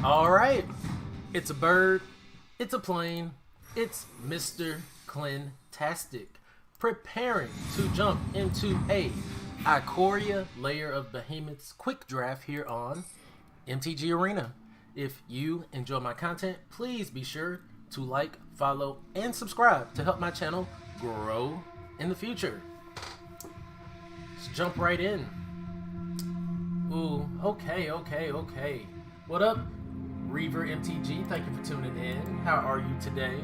Alright, it's a bird, it's a plane, it's Mr. Clintastik, preparing to jump into a Ikoria Lair of Behemoths quick draft here on MTG Arena. If you enjoy my content, please be sure to like, follow, and subscribe to help my channel grow in the future. Let's jump right in. Ooh, okay. What up, Reaver MTG? Thank you for tuning in. How are you today?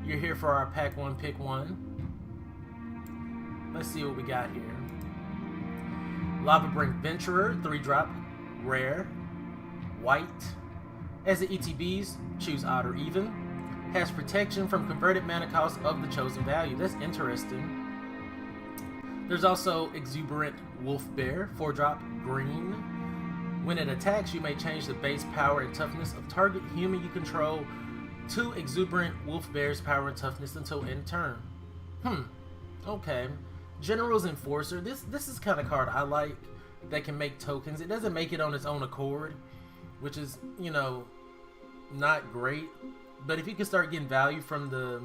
You're here for our Pack 1 Pick 1. Let's see what we got here. Lava Brink Venturer, 3-drop, rare, white. As the ETBs, choose odd or even. Has protection from converted mana cost of the chosen value. That's interesting. There's also Exuberant Wolf Bear, 4-drop, green. When it attacks, you may change the base power and toughness of target human you control to Exuberant Wolf Bear's power and toughness until end turn. Okay. General's Enforcer. This is kind of card I like that can make tokens. It doesn't make it on its own accord, which is, you know, not great. But if you can start getting value from the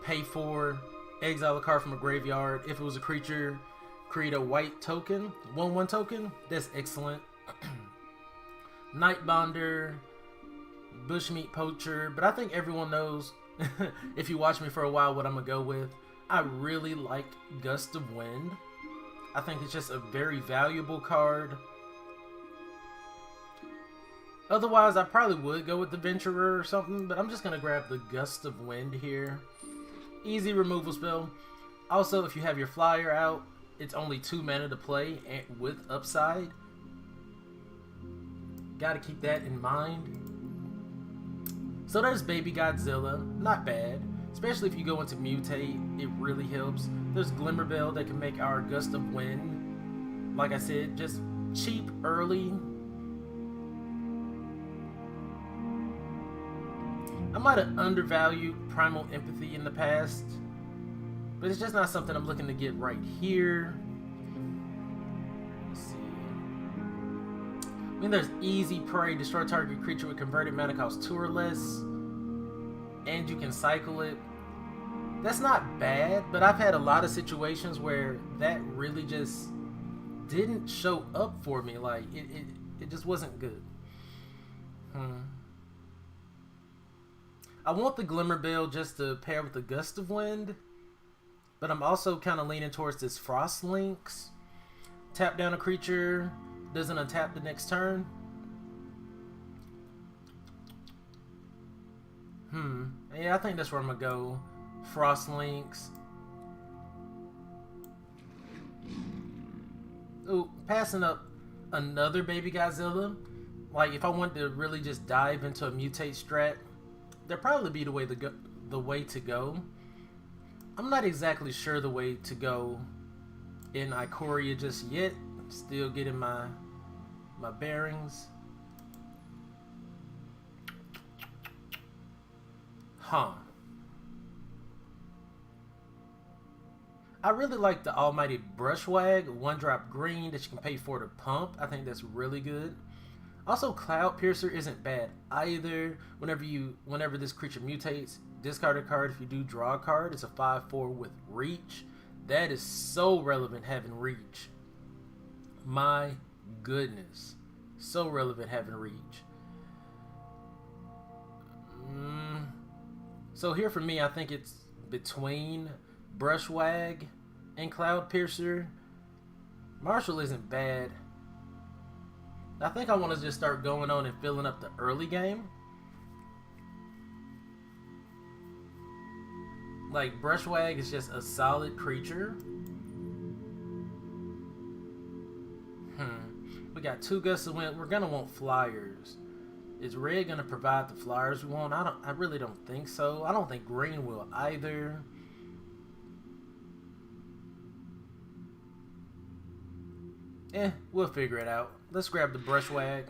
pay for exile a card from a graveyard, if it was a creature, create a white token, 1/1 token, that's excellent. Nightbonder, Bushmeat Poacher, but I think everyone knows, if you watch me for a while, what I'm going to go with. I really like Gust of Wind. I think it's just a very valuable card. Otherwise, I probably would go with the Venturer or something, but I'm just going to grab the Gust of Wind here. Easy removal spell. Also, if you have your flyer out, it's only 2 mana to play and with upside. Gotta keep that in mind. So there's Baby Godzilla. Not bad. Especially if you go into Mutate, it really helps. There's Glimmerbell that can make our Gust of Wind. Like I said, just cheap early. I might have undervalued Primal Empathy in the past, but it's just not something I'm looking to get right here. Let's see. I mean, there's Easy Prey, destroy target creature with converted mana cost 2 or less, and you can cycle it. That's not bad, but I've had a lot of situations where that really just didn't show up for me. Like, it just wasn't good. I want the Glimmerbell just to pair with the Gust of Wind, but I'm also kind of leaning towards this Frost Lynx. Tap down a creature, doesn't untap the next turn. Yeah, I think that's where I'm gonna go. Frost Lynx. Ooh, passing up another Baby Godzilla. Like, if I wanted to really just dive into a Mutate strat, that'd probably be the way to go. I'm not exactly sure the way to go in Ikoria just yet. Still getting my bearings. I really like the Almighty Brushwag, 1-drop green that you can pay for to pump. I think that's really good. Also, Cloud Piercer isn't bad either. Whenever this creature mutates, discard a card. If you do, draw a card. It's a 5/4 with reach. That is so relevant having reach. My goodness. So relevant having reach. So here for me, I think it's between Brushwag and Cloud Piercer. Marshall isn't bad. I think I want to just start going on and filling up the early game. Like, Brushwag is just a solid creature. We got 2 Gusts of Wind. We're going to want flyers. Is red going to provide the flyers we want? I really don't think so. I don't think green will either. We'll figure it out. Let's grab the Brushwag.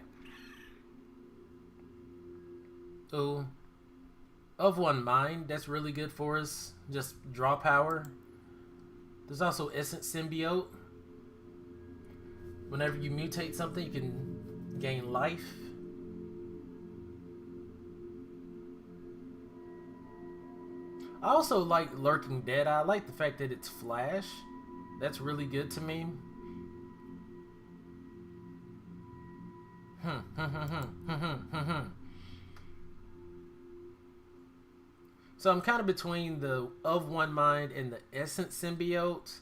Ooh. Of One Mind, that's really good for us. Just draw power. There's also Essence Symbiote. Whenever you mutate something, you can gain life. I also like Lurking Dead. I like the fact that it's flash. That's really good to me. So I'm kind of between the Of One Mind and the Essence symbiote.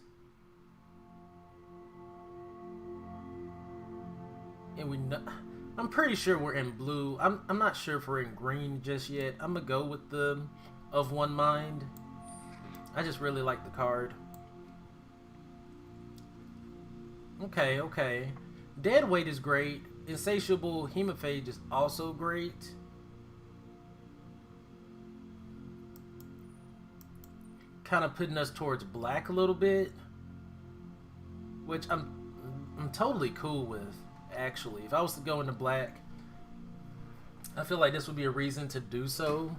And I'm pretty sure we're in blue. I'm not sure if we're in green just yet. I'm gonna go with the Of One Mind. I just really like the card. Okay. Dead Weight is great. Insatiable Hemophage is also great. Kind of putting us towards black a little bit, which I'm totally cool with. Actually, if I was to go into black, I feel like this would be a reason to do so.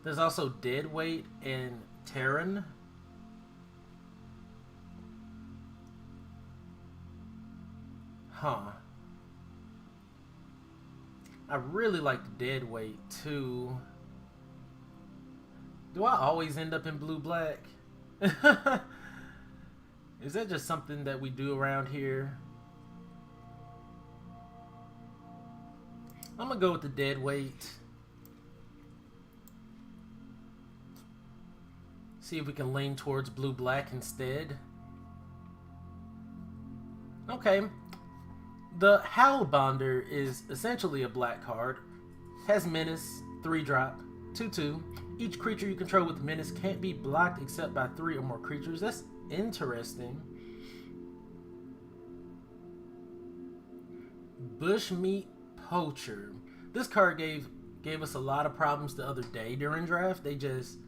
There's also Dead Weight and Terran. Huh. I really like the Dead Weight too. Do I always end up in blue-black? Is that just something that we do around here? I'm gonna go with the Dead Weight. See if we can lean towards blue-black instead. Okay. The Howl Bonder is essentially a black card. Has Menace, 3-drop, 2/2. Each creature you control with Menace can't be blocked except by 3 or more creatures. That's interesting. Bushmeat Poacher. This card gave us a lot of problems the other day during draft. They just,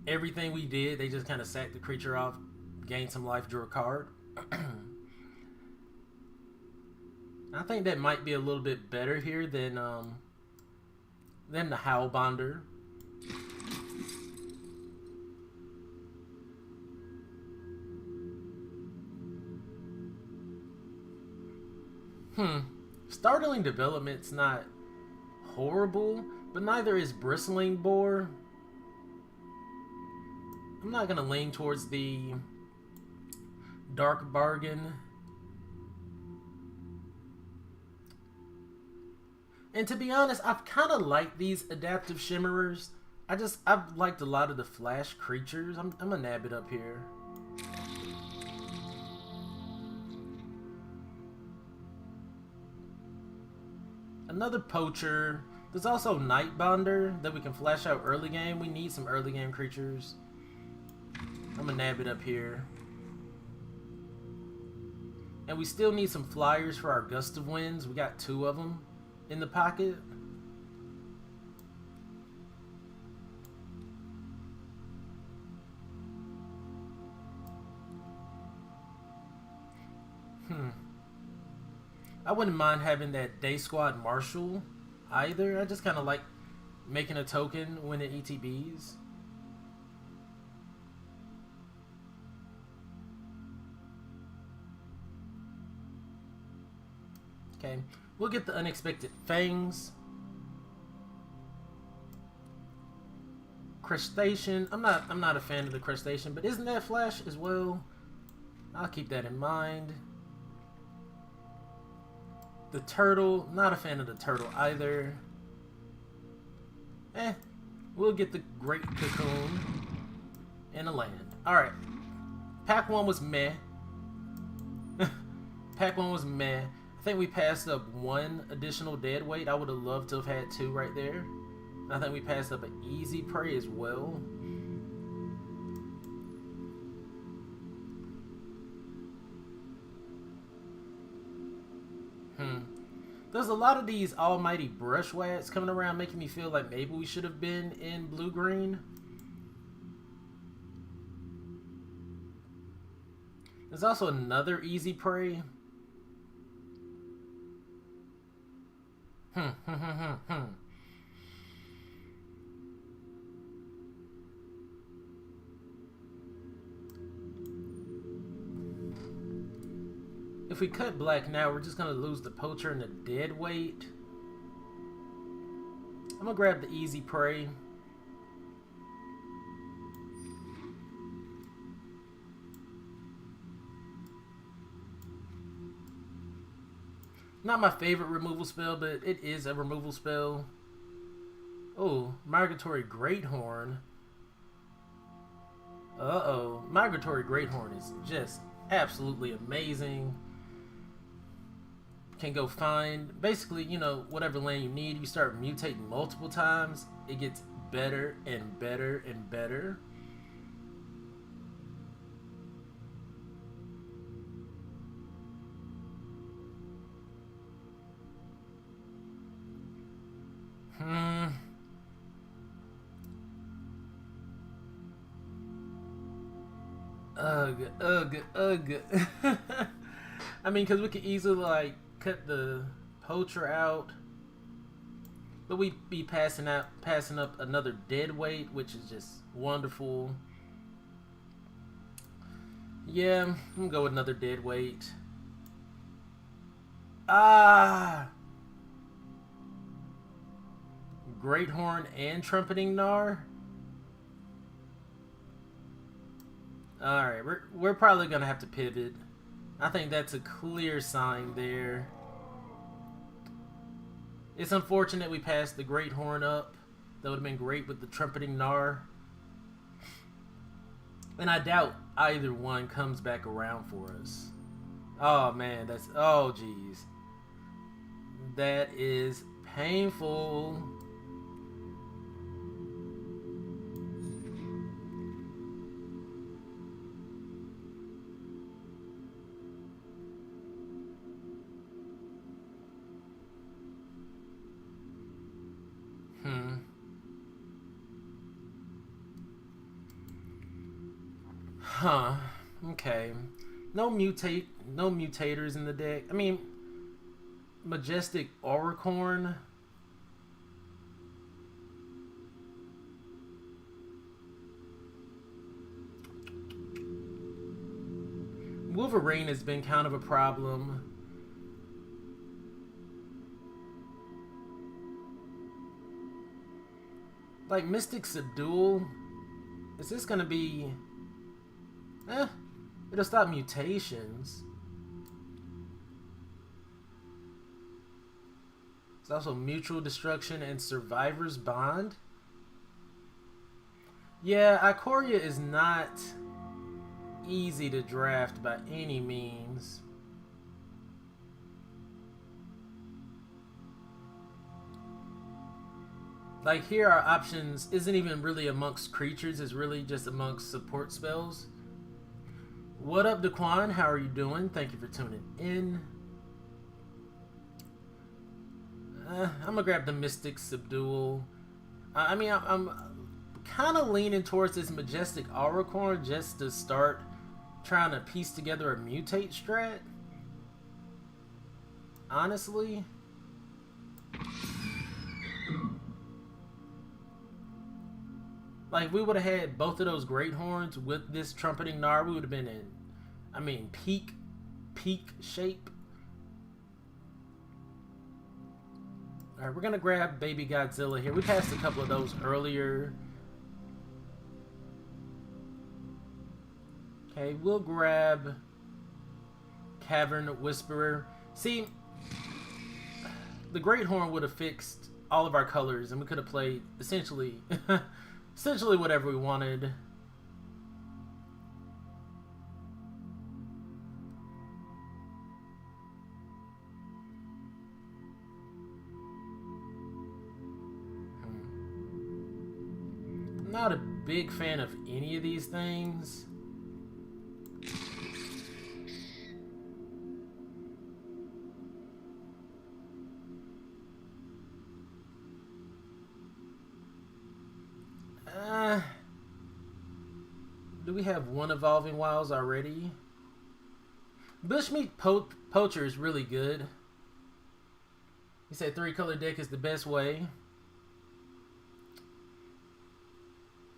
everything we did, they just kind of sacked the creature off, gained some life, drew a card. I think that might be a little bit better here than the Howl Bonder. Startling Development's not horrible, but neither is Bristling Boar. I'm not gonna lean towards the Dark Bargain. And to be honest, I've kind of liked these Adaptive Shimmerers. I've liked a lot of the flash creatures. I'm gonna nab it up here. Another Poacher. There's also Night Bonder that we can flash out early game. We need some early game creatures. I'm gonna nab it up here. And we still need some flyers for our Gust of Winds. We got 2 of them in the pocket. I wouldn't mind having that Day Squad Marshal either. I just kind of like making a token when it ETBs. Okay, we'll get the Unexpected Fangs. Crustacean. I'm not a fan of the Crustacean, but isn't that flash as well? I'll keep that in mind. The Turtle. Not a fan of the Turtle either. We'll get the Great Cocoon and a land. Alright. Pack 1 was meh. Pack 1 was meh. I think we passed up 1 additional dead weight. I would have loved to have had 2 right there. I think we passed up an easy prey as well. There's a lot of these almighty brushwats coming around making me feel like maybe we should have been in blue-green. There's also another easy prey. if we cut black now, we're just going to lose the poacher and the dead weight. I'm going to grab the easy prey. Not my favorite removal spell, but it is a removal spell. Oh, Migratory Greathorn. Uh-oh. Migratory Greathorn is just absolutely amazing. Can go find, basically, you know, whatever land you need. You start mutating multiple times, it gets better and better and better. Ugh, ugh, ugh. I mean, because we could easily, like, cut the poacher out. But we'd be passing up another dead weight, which is just wonderful. Yeah, I'm gonna go with another dead weight. Ah! Greathorn and Trumpeting Gnar? Alright, we're probably gonna have to pivot. I think that's a clear sign there. It's unfortunate we passed the Greathorn up. That would have been great with the Trumpeting Gnar. And I doubt either one comes back around for us. Oh man, that's... oh jeez. That is painful. Huh. Okay. No mutators in the deck. I mean, Majestic Auricorn. Wolverine has been kind of a problem. Like Mystic Subdual. Is this gonna be... it'll stop mutations. It's also Mutual Destruction and Survivor's Bond. Yeah, Ikoria is not easy to draft by any means. Like here our options isn't even really amongst creatures, it's really just amongst support spells. What up, Daquan? How are you doing? Thank you for tuning in. I'm gonna grab the Mystic Subdual. I mean, I'm kind of leaning towards this Majestic Auricorn just to start trying to piece together a mutate strat. Honestly. Like, if we would have had both of those Greathorns with this Trumpeting Gnar, we would have been in, I mean, peak shape. Alright, we're going to grab Baby Godzilla here. We passed a couple of those earlier. Okay, we'll grab Cavern Whisperer. See, the Greathorn would have fixed all of our colors, and we could have played essentially... essentially whatever we wanted. I'm not a big fan of any of these things. Do we have one Evolving Wilds already? Bushmeat Poacher is really good. He said 3-color deck is the best way.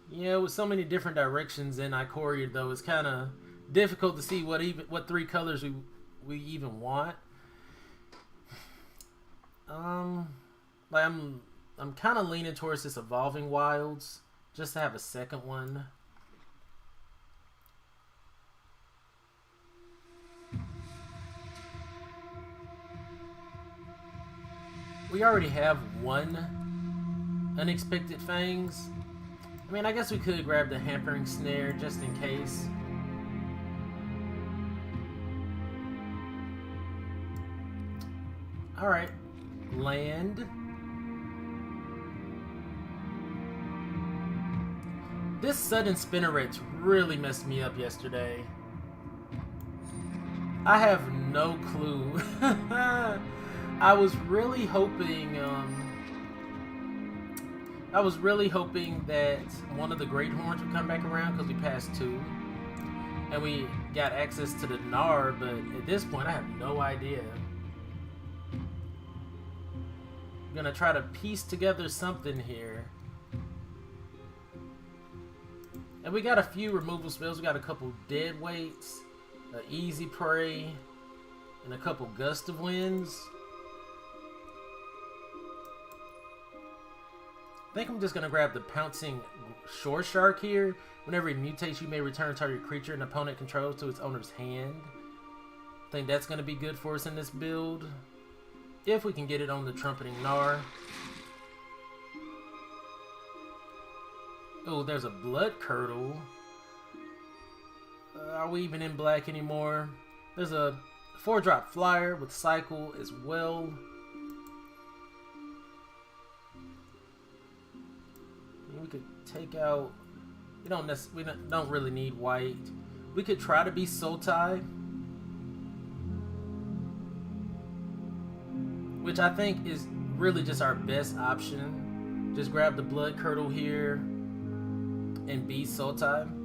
Yeah, with so many different directions in Ikoria, though, it's kind of difficult to see what 3 colors we even want. Like I'm kind of leaning towards this Evolving Wilds just to have a second one. We already have one Unexpected Fangs. I mean, I guess we could grab the Hampering Snare just in case. Alright. Land. This sudden Spinnerets really messed me up yesterday. I have no clue. I was really hoping that one of the Great Horns would come back around because we passed 2. And we got access to the Gnar, but at this point I have no idea. I'm gonna try to piece together something here. And we got a few removal spells. We got a couple Dead Weights, an Easy Prey, and a couple Gust of Winds. I think I'm just going to grab the Pouncing Shore Shark here. Whenever it mutates, you may return target creature an opponent controls to its owner's hand. I think that's going to be good for us in this build. If we can get it on the Trumpeting Gnar. Oh, there's a Blood Curdle. Are we even in black anymore? There's a 4-drop flyer with Cycle as well. We could take out. We don't really need white. We could try to be Sultai, which I think is really just our best option. Just grab the Blood Curdle here and be Sultai.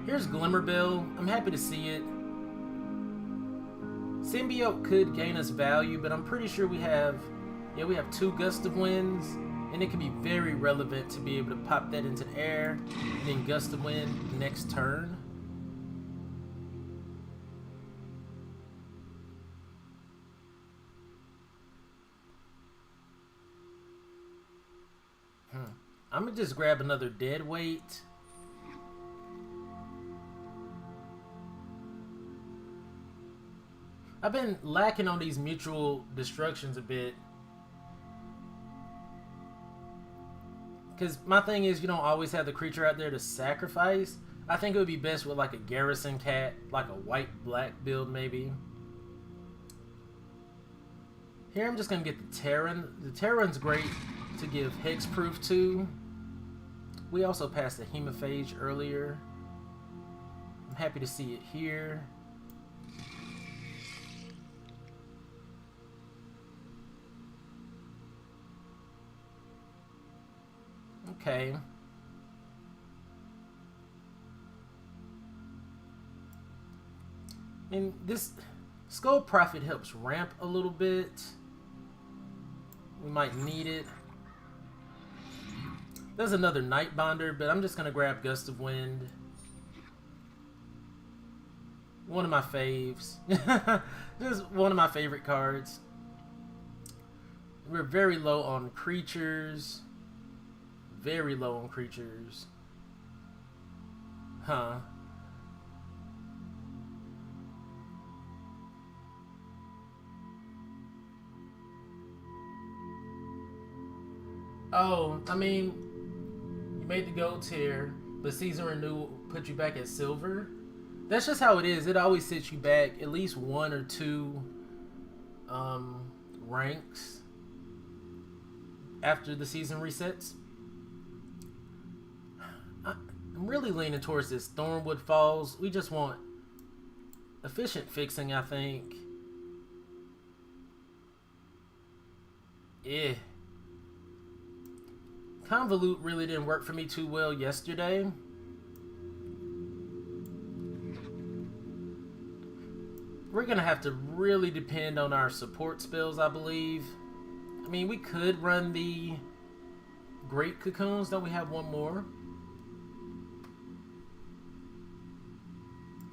Here's Glimmerbell. I'm happy to see it. Symbiote could gain us value, but I'm pretty sure we have 2 Gust of Winds, and it can be very relevant to be able to pop that into the air, and then Gust of Wind next turn. I'm gonna just grab another Dead Weight. I've been lacking on these mutual destructions a bit. Because my thing is, you don't always have the creature out there to sacrifice. I think it would be best with like a Garrison Cat, like a white-black build maybe. Here I'm just going to get the Terran. The Terran's great to give Hexproof to. We also passed the Hemophage earlier. I'm happy to see it here. Okay. And this Skull Prophet helps ramp a little bit. We might need it. There's another Nightbonder, but I'm just going to grab Gust of Wind. One of my faves. Just one of my favorite cards. We're very low on creatures. Very low on creatures. Huh. Oh, I mean, you made the gold tier, but season renewal put you back at silver. That's just how it is. It always sets you back at least 1 or 2 ranks after the season resets. I'm really leaning towards this Thornwood Falls. We just want efficient fixing, I think. Yeah. Convolute really didn't work for me too well yesterday. we're going to have to really depend on our support spells, I believe. I mean, we could run the Great Cocoons. Don't we have one more?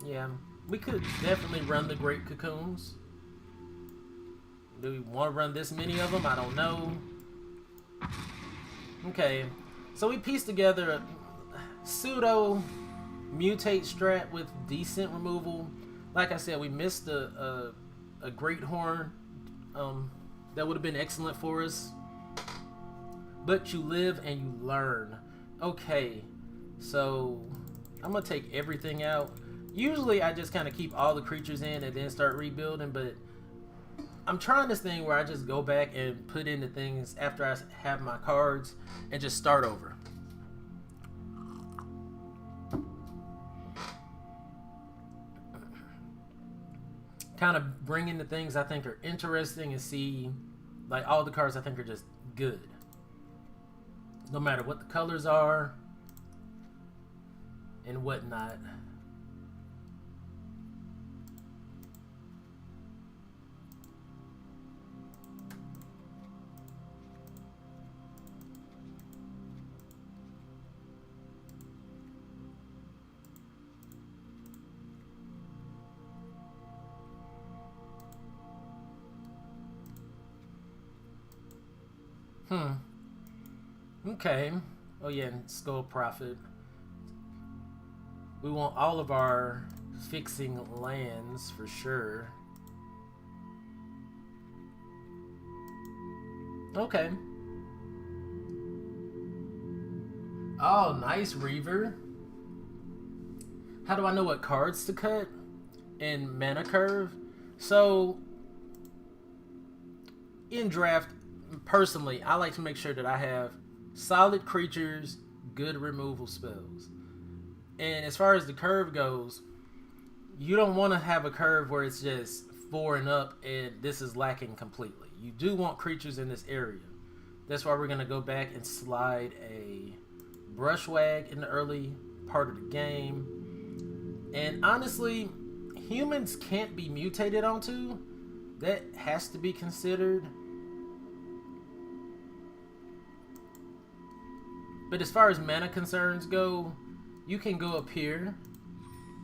Yeah, we could definitely run the Great Cocoons. Do we want to run this many of them? I don't know. Okay, so we pieced together a pseudo mutate strat with decent removal. Like I said, we missed a Great Horn. That would have been excellent for us. But you live and you learn. Okay, so I'm going to take everything out. Usually I just kind of keep all the creatures in and then start rebuilding, but I'm trying this thing where I just go back and put in the things after I have my cards and just start over. Kind of bring in the things I think are interesting and see, like, all the cards I think are just good. No matter what the colors are and whatnot. Okay. Oh yeah, and Skull Prophet. We want all of our fixing lands for sure. Okay. Oh, nice, Reaver. How do I know what cards to cut? In Mana Curve? So, in draft, personally, I like to make sure that I have solid creatures, good removal spells. And as far as the curve goes, you don't want to have a curve where it's just 4 and up and this is lacking completely. You do want creatures in this area. That's why we're going to go back and slide a Brushwag in the early part of the game. And honestly, humans can't be mutated onto. That has to be considered. But as far as mana concerns go, you can go up here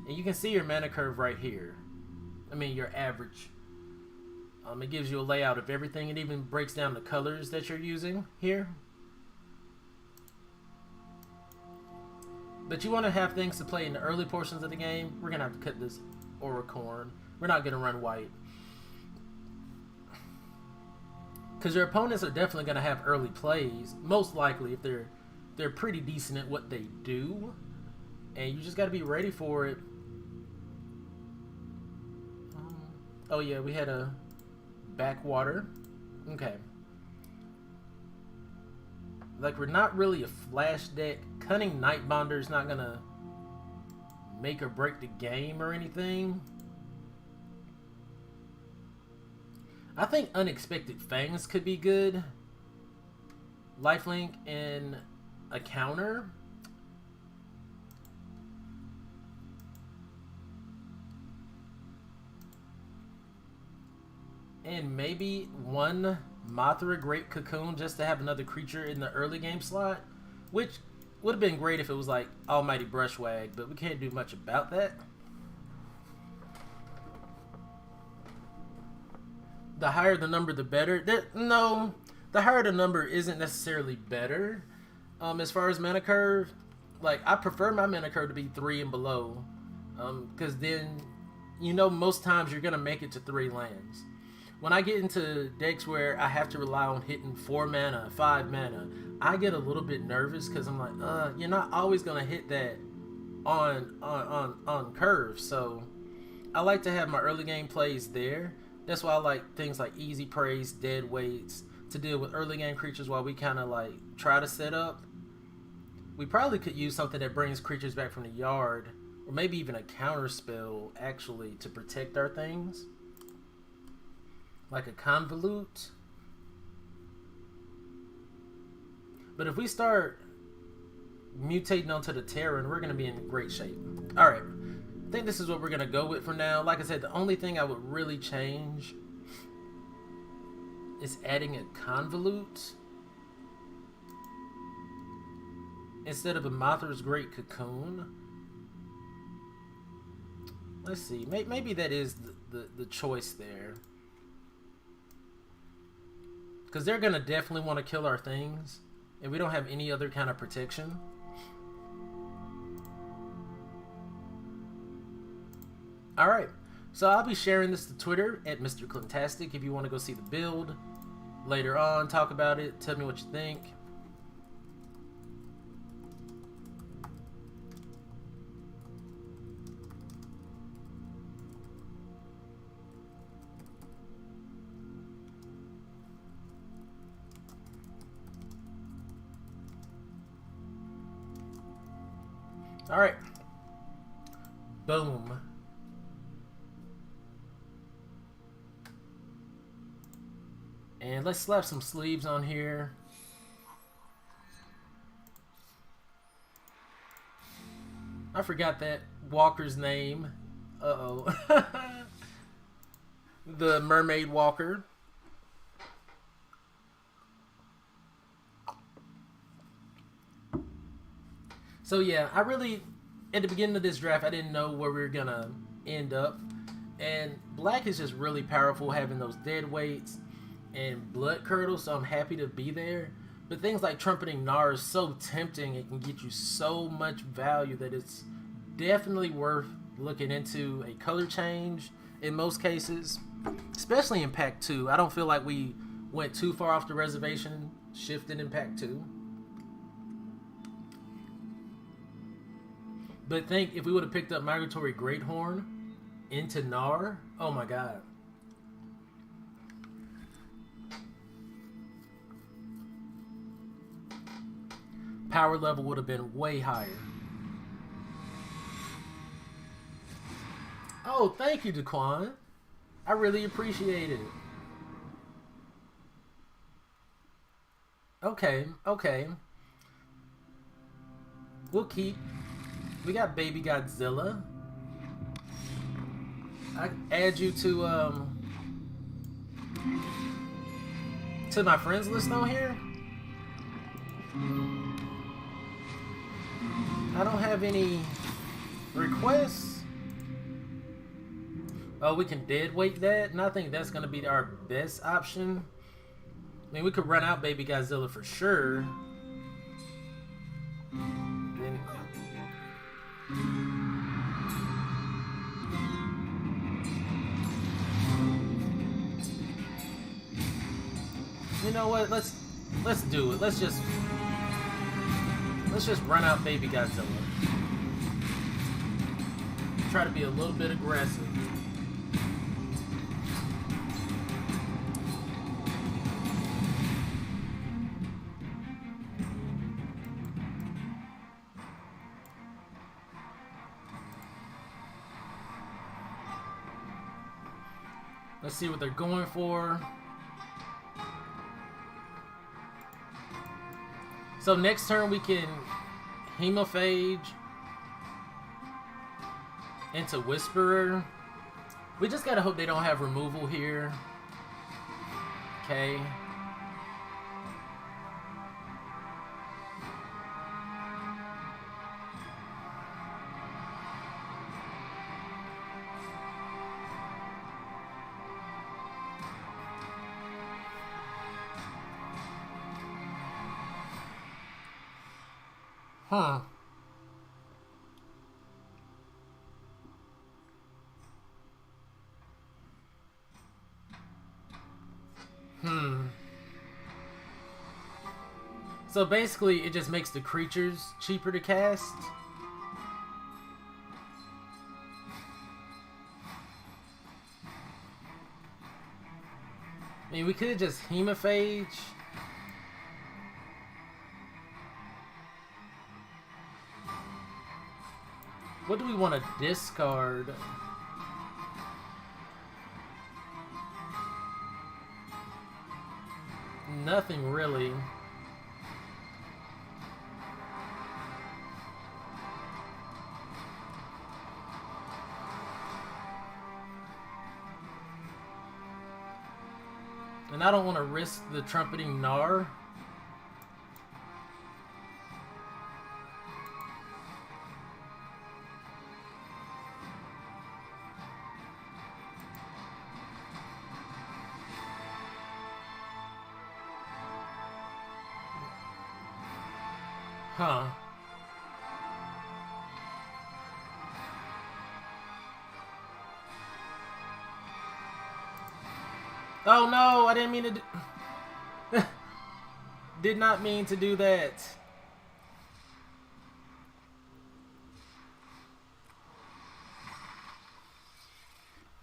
and you can see your mana curve right here. I mean, your average. It gives you a layout of everything. It even breaks down the colors that you're using here. But you want to have things to play in the early portions of the game. We're going to have to cut this Auricorn. We're not going to run white. Because your opponents are definitely going to have early plays. Most likely if they're pretty decent at what they do, and you just got to be ready for it. Oh yeah, we had a backwater. Okay, like, we're not really a flash deck. Cunning Nightbonder is not gonna make or break the game or anything. I think Unexpected Fangs could be good. Lifelink and a counter. And maybe one Mothra Great Cocoon just to have another creature in the early game slot, which would have been great if it was like Almighty Brushwag, but we can't do much about that. The higher the number, the better. No, the higher the number isn't necessarily better. As far as mana curve, like, I prefer my mana curve to be 3 and below, because then, you know, most times you're gonna make it to 3 lands. When I get into decks where I have to rely on hitting 4 mana, 5 mana, I get a little bit nervous because I'm like, you're not always gonna hit that on curve. So I like to have my early game plays there. That's why I like things like Easy Praise, Dead Weights to deal with early game creatures while we kind of like try to set up. We probably could use something that brings creatures back from the yard, or maybe even a counter spell actually to protect our things, like a Convolute. But if we start mutating onto the Terran, we're going to be in great shape. Alright, I think this is what we're going to go with for now. Like I said, the only thing I would really change is adding a convolute instead of a Mothra's Great Cocoon. Let's see. Maybe that is the choice there. Because they're going to definitely want to kill our things. And we don't have any other kind of protection. Alright. So I'll be sharing this to Twitter at Mr.Clintastik if you want to go see the build. Later on, talk about it. Tell me what you think. Alright. Boom. And let's slap some sleeves on here. I forgot that walker's name. Uh-oh. The mermaid walker. So yeah, I really, at the beginning of this draft, I didn't know where we were gonna end up. And black is just really powerful, having those dead weights and blood curdles, so I'm happy to be there. But things like Trumpeting Gnar is so tempting, it can get you so much value that it's definitely worth looking into a color change in most cases, especially in Pack 2. I don't feel like we went too far off the reservation shifting in Pack 2. But think, if we would have picked up Migratory Greathorn into Gnar, oh my god. Power level would have been way higher. Oh, thank you, Daquan. I really appreciate it. Okay, okay. We'll keep. We got Baby Godzilla. I add you to my friends list on here. I don't have any requests. Oh, we can dead weight that, and I think that's gonna be our best option. I mean, we could run out Baby Godzilla for sure. Then, you know what? Let's do it. Let's just run out Baby Godzilla. Try to be a little bit aggressive. Let's see what they're going for. So next turn we can Hemophage into Whisperer. We just gotta hope they don't have removal here. Okay. Huh. So basically, it just makes the creatures cheaper to cast. I mean, we could just Hemophage. What do we want to discard? Nothing really. And I don't want to risk the trumpeting Gnar. Huh. Oh no, I didn't mean to do... Did not mean to do that.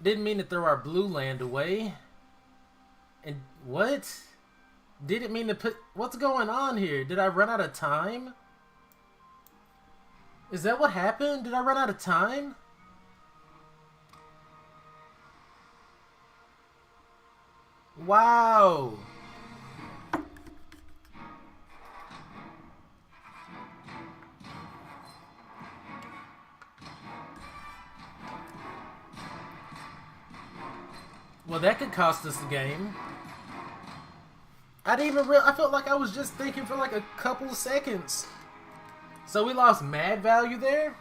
Didn't mean to throw our blue land away. And what? Didn't mean to put... What's going on here? Did I run out of time? Is that what happened? Did I run out of time? Wow. Well, that could cost us the game. I didn't even I felt like I was just thinking for like a couple of seconds. So we lost mad value there?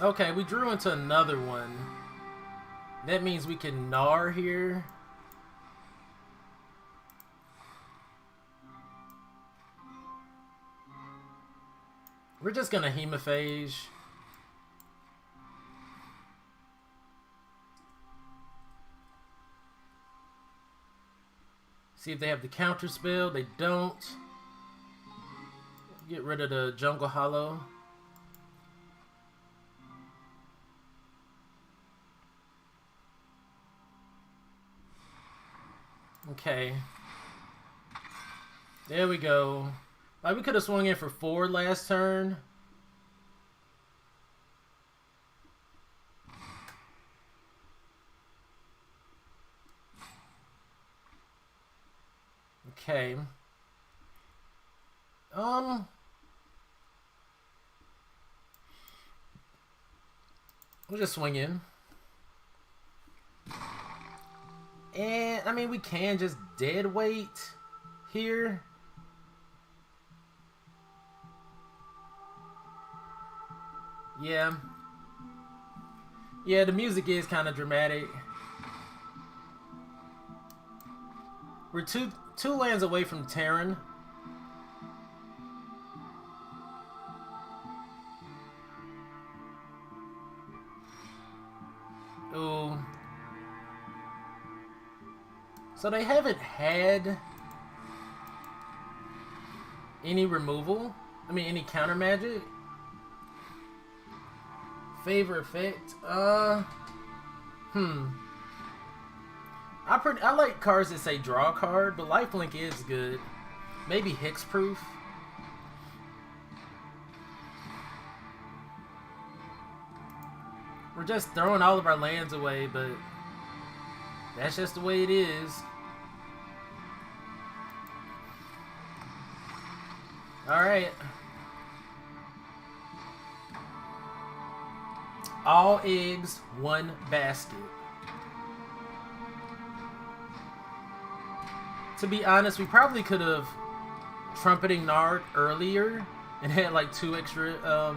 Okay, we drew into another one. That means we can Gnar here. We're just gonna Hemophage. See if they have the counter spell. They don't. Get rid of the Jungle Hollow. Okay. There we go. Like, we could have swung in for 4 last turn. Okay. We'll just swing in. And, I mean, we can just dead weight here. Yeah. Yeah, the music is kind of dramatic. We're two lands away from Terran. Ooh. So they haven't had any removal. I mean, any counter magic. Favor effect. I like cards that say draw a card, but lifelink is good. Maybe hexproof. We're just throwing all of our lands away, but that's just the way it is. Alright. All eggs, one basket. To be honest, we probably could have trumpeting Nard earlier and had like 2 extra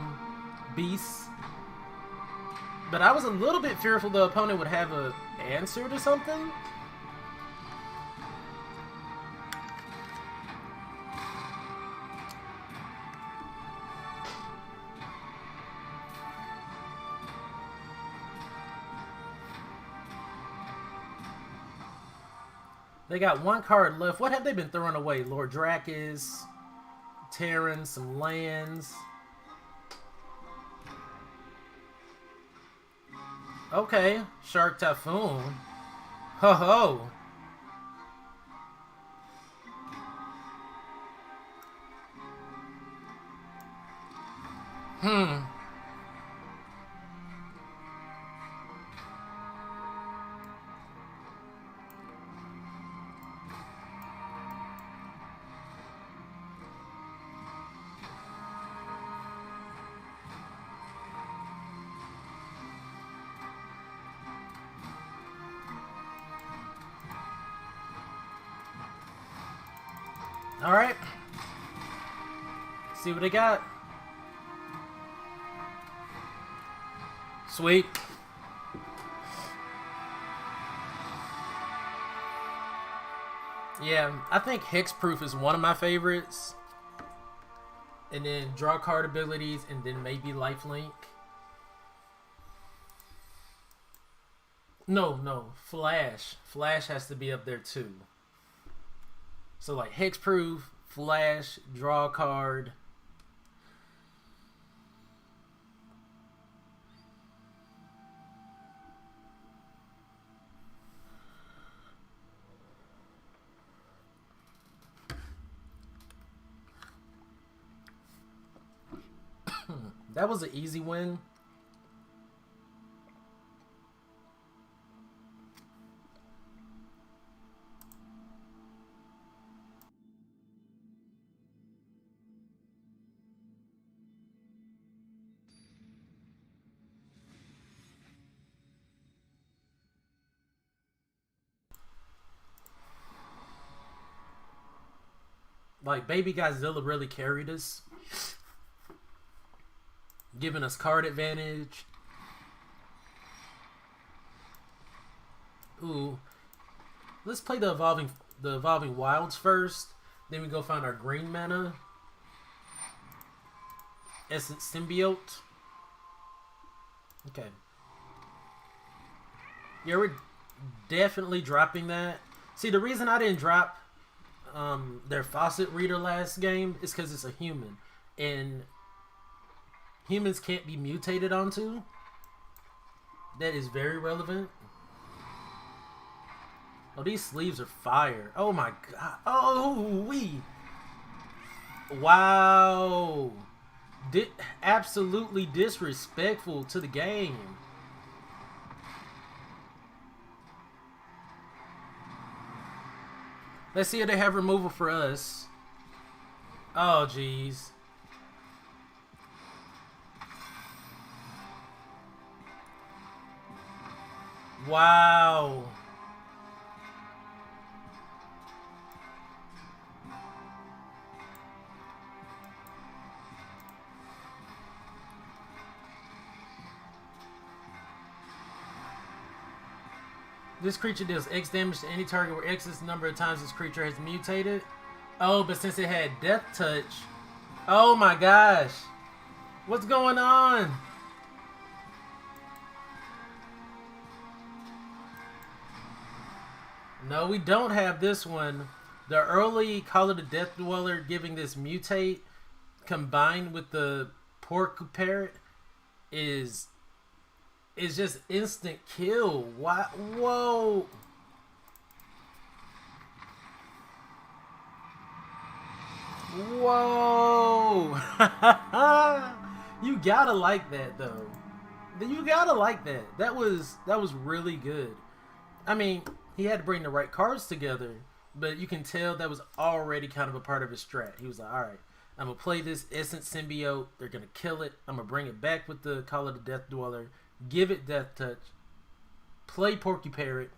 beasts. But I was a little bit fearful the opponent would have an answer to something. They got 1 card left. What have they been throwing away? Lord Drakis, Terran, some lands. Okay, Shark Typhoon. Ho ho. Alright. See what they got. Sweet. Yeah, I think Hexproof is one of my favorites. And then draw card abilities, and then maybe Lifelink. No, Flash. Flash has to be up there too. So like Hexproof, Flash, draw card. That was an easy win. Like, Baby Godzilla really carried us, giving us card advantage. Ooh, let's play the evolving wilds first. Then we go find our green mana. Essence Symbiote. Okay. Yeah, we're definitely dropping that. See, the reason I didn't drop their Faucet Reader last game is because it's a human, and humans can't be mutated onto. That is very relevant. Oh, these sleeves are fire. Oh my god. Oh, wee. Wow. Absolutely disrespectful to the game. Let's see if they have removal for us. Oh, jeez. Wow. This creature deals X damage to any target where X is the number of times this creature has mutated. Oh, but since it had Death Touch. Oh my gosh. What's going on? No, we don't have this one. The early Call of the Death Dweller giving this mutate combined with the Pork Parrot is just instant kill. Why? Whoa. Whoa. You gotta like that though. You gotta like that. That was really good. I mean, he had to bring the right cards together, but you can tell that was already kind of a part of his strat. He was like, alright, I'm gonna play this Essence Symbiote, they're gonna kill it, I'm gonna bring it back with the Call of the Death Dweller, give it Death Touch, play Porky Parrot,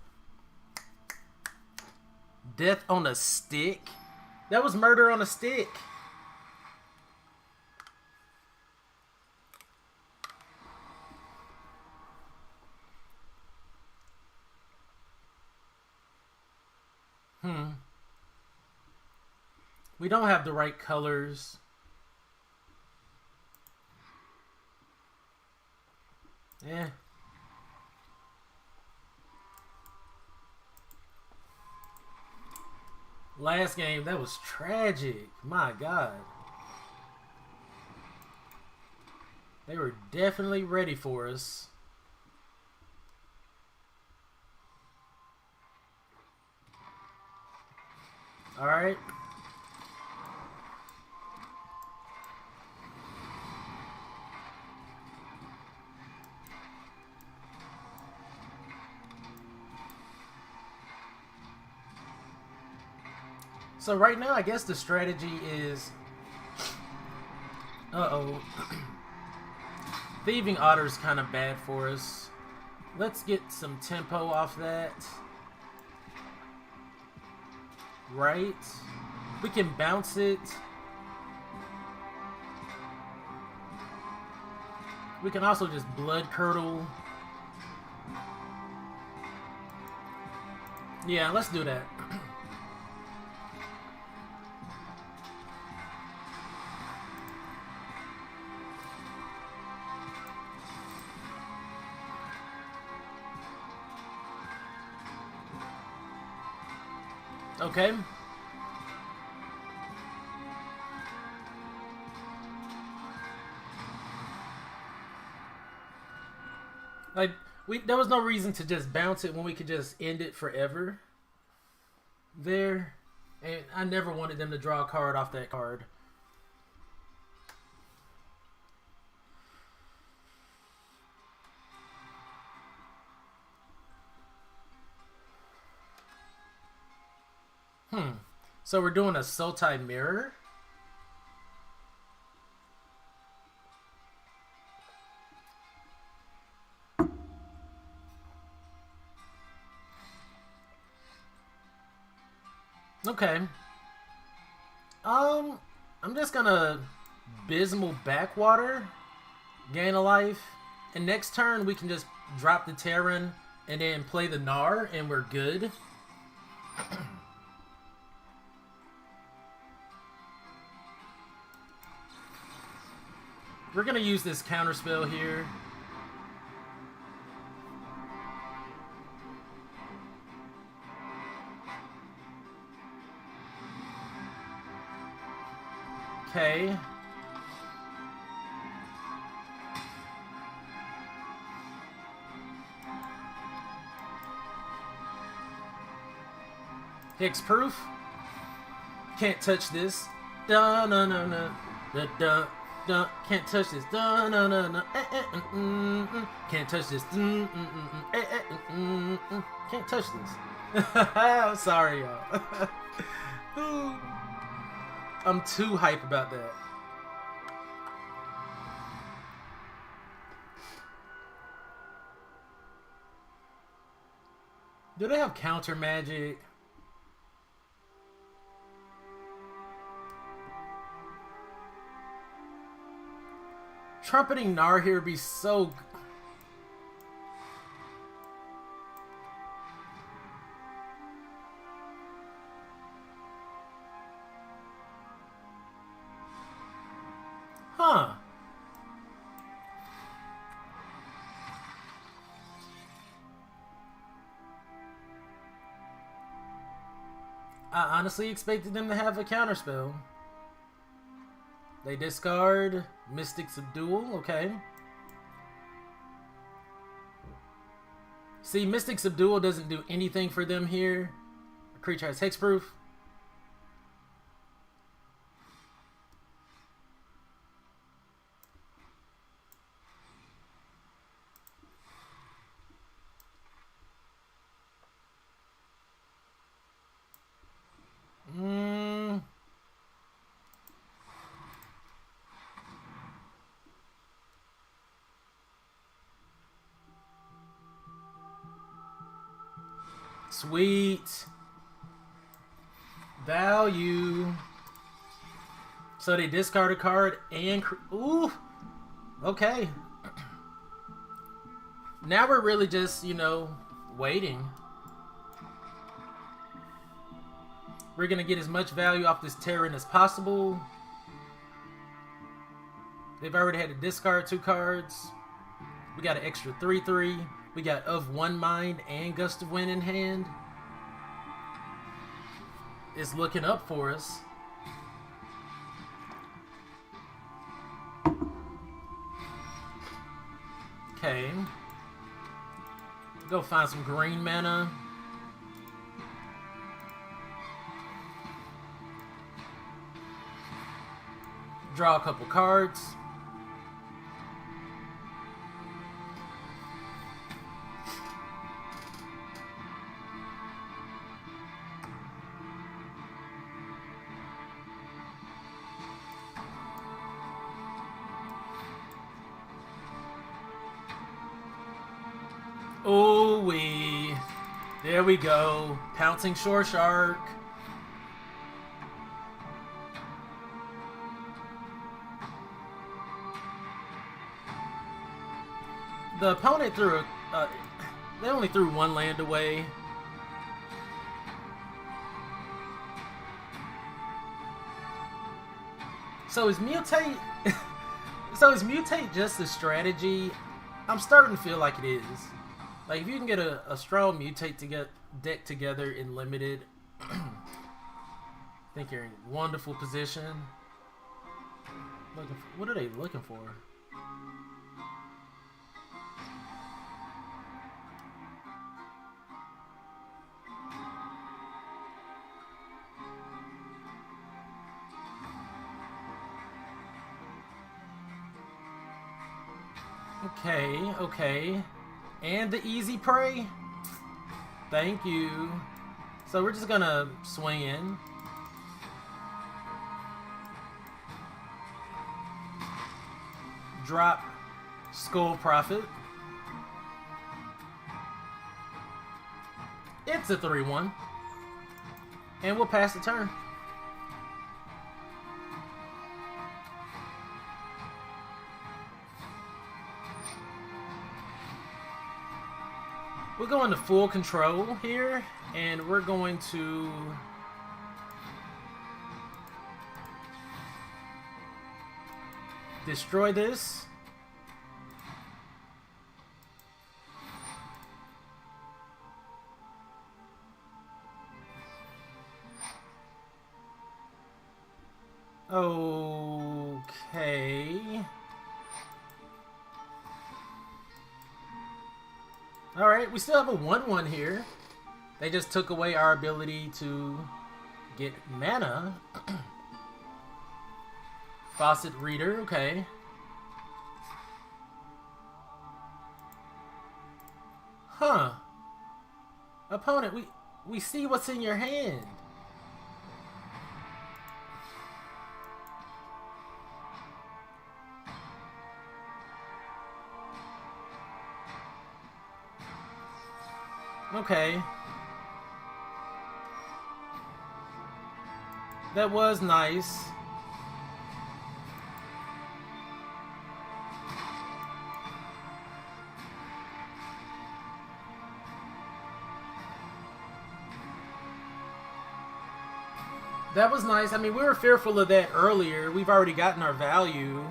Death on a Stick. That was murder on a stick. We don't have the right colors. Yeah. Last game, that was tragic. My God. They were definitely ready for us. Alright. So right now, I guess the strategy is... Uh-oh. Thieving Otter's kind of bad for us. Let's get some tempo off that. Right. We can bounce it. We can also just blood curdle. Yeah, let's do that. Okay. Like, there was no reason to just bounce it when we could just end it forever. There. And I never wanted them to draw a card off that card. So we're doing a Sultai Mirror. Okay. I'm just gonna Abysmal Backwater, gain a life, and next turn we can just drop the Terran and then play the Gnar, and we're good. We're gonna use this counterspell here. Okay. Hexproof. Can't touch this. Da na na na. Da da da. Can't touch this. Da na na na. Can't touch this. Can't touch this. I'm sorry, y'all. I'm too hype about that. Do they have counter magic? Trumpeting Gnar here would be so... Huh. I honestly expected them to have a counterspell. They discard Mystic Subdual, okay. See, Mystic Subdual doesn't do anything for them here. A creature has hexproof. Sweet. Value. So they discard a card and... Ooh. Okay. Now we're really just, you know, waiting. We're going to get as much value off this Terran as possible. They've already had to discard 2 cards. We got an extra 3/3. We got Of One Mind and Gust of Wind in hand. It's looking up for us. Okay. Go find some green mana. Draw a couple cards. Oh there we go. Pouncing Shore Shark. The opponent threw they only threw one land away. So is mutate just a strategy? I'm starting to feel like it is. Like if you can get a strong mutate to get deck together in limited, I think you're in wonderful position. What are they looking for? Okay. And the easy prey? Thank you. So we're just gonna swing in. Drop Skull Prophet. It's a 3-1. And we'll pass the turn. We're going to full control here, and we're going to destroy this. Okay. Alright, we still have a 1-1 here. They just took away our ability to get mana. Faucet Reader, okay. Huh. Opponent, we see what's in your hand. Okay. That was nice. That was nice. I mean, we were fearful of that earlier. We've already gotten our value.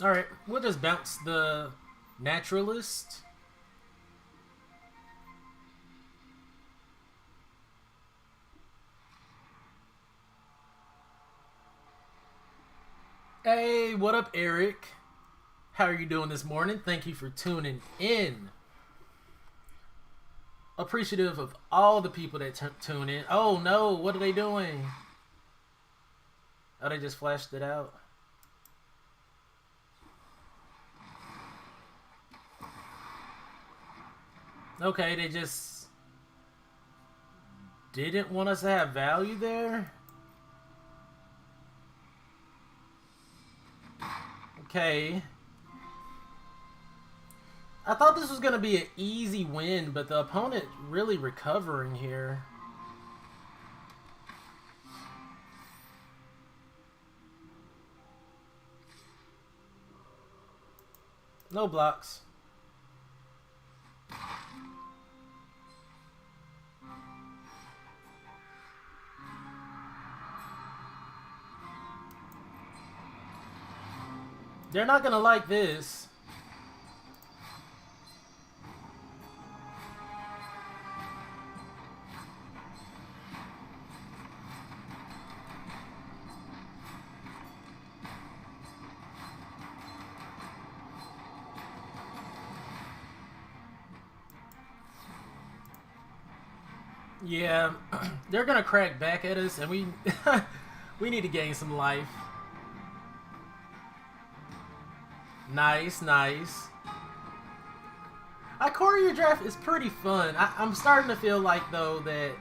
Alright, we'll just bounce the Naturalist. Hey, what up, Eric? How are you doing this morning? Thank you for tuning in. Appreciative of all the people that tune in. Oh no, what are they doing? Oh, they just flashed it out. Okay, they just didn't want us to have value there. Okay. I thought this was going to be an easy win, but the opponent really recovering here. No blocks. They're not gonna like this. Yeah, they're gonna crack back at us, and we we need to gain some life. Nice, nice. Ikoria draft is pretty fun. I'm starting to feel like, though, that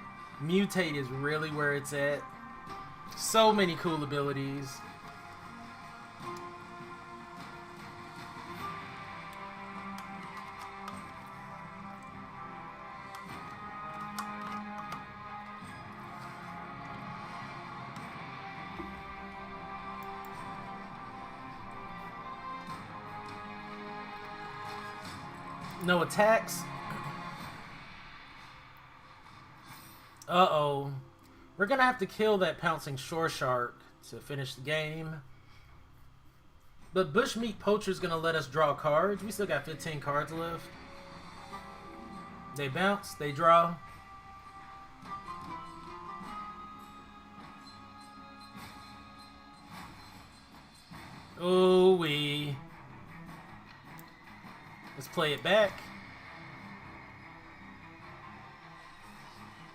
Mutate is really where it's at. So many cool abilities. No attacks. Uh-oh. We're gonna have to kill that pouncing shore shark to finish the game. But Bushmeat Poacher's gonna let us draw cards. We still got 15 cards left. They bounce, they draw. Ooh-wee. Let's play it back.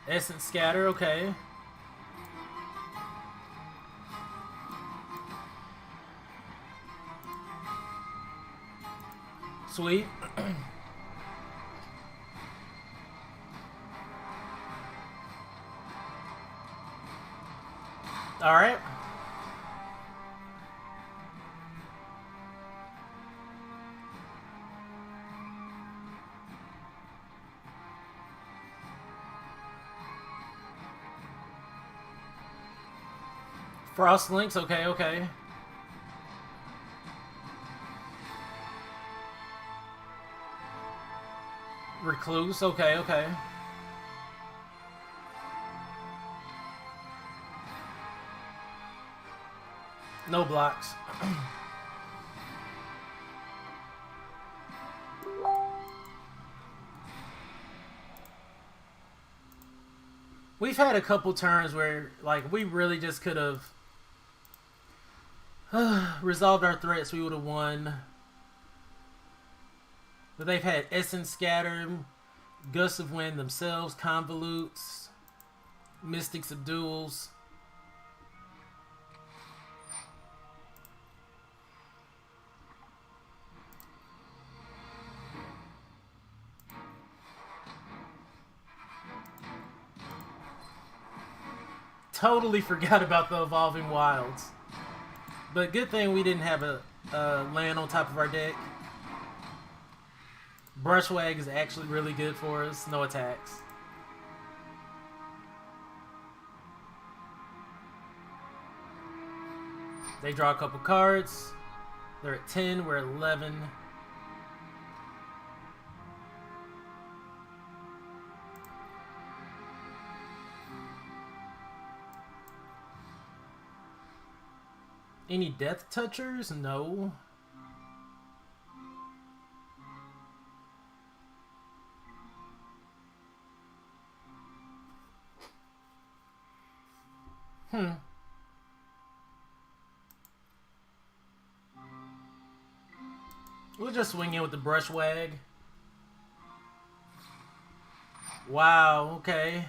Essence Scatter, okay. Sweet. Alright. Frost Links, okay, okay. Recluse, okay, okay. No blocks. We've had a couple turns where, like, we really just could have resolved our threats. We would have won. But they've had Essence Scatter, Gusts of Wind themselves, Convolutes, Mystic Subduals. Totally forgot about the Evolving Wilds. But good thing we didn't have a land on top of our deck. Brushwag is actually really good for us. No attacks. They draw a couple cards. They're at 10. We're at 11. Any Death Touchers? No. We'll just swing in with the Brushwag. Wow, okay.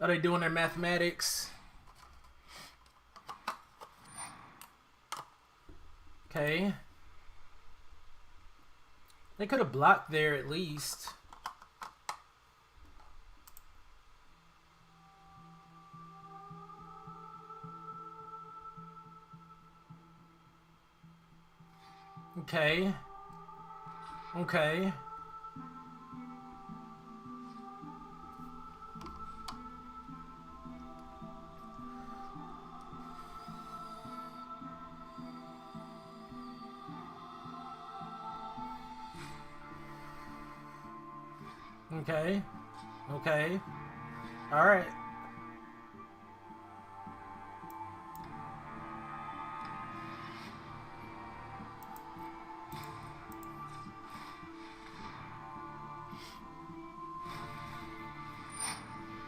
Are they doing their mathematics? Okay. They could have blocked there at least. Okay. Okay. Okay. Okay. All right.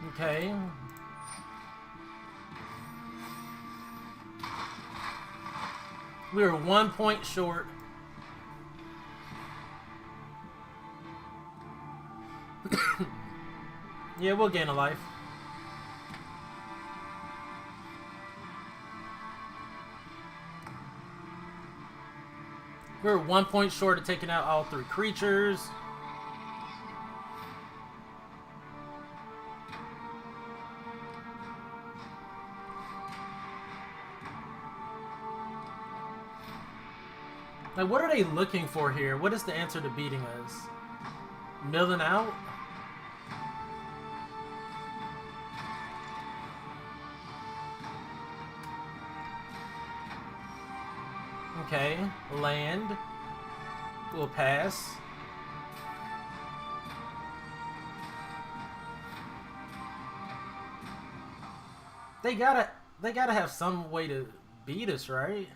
Okay. We were 1 point short. Yeah, we'll gain a life. We're 1 point short of taking out all 3 creatures. Like, what are they looking for here? What is the answer to beating us? Milling out? Okay, land. We'll pass. They gotta have some way to beat us, right?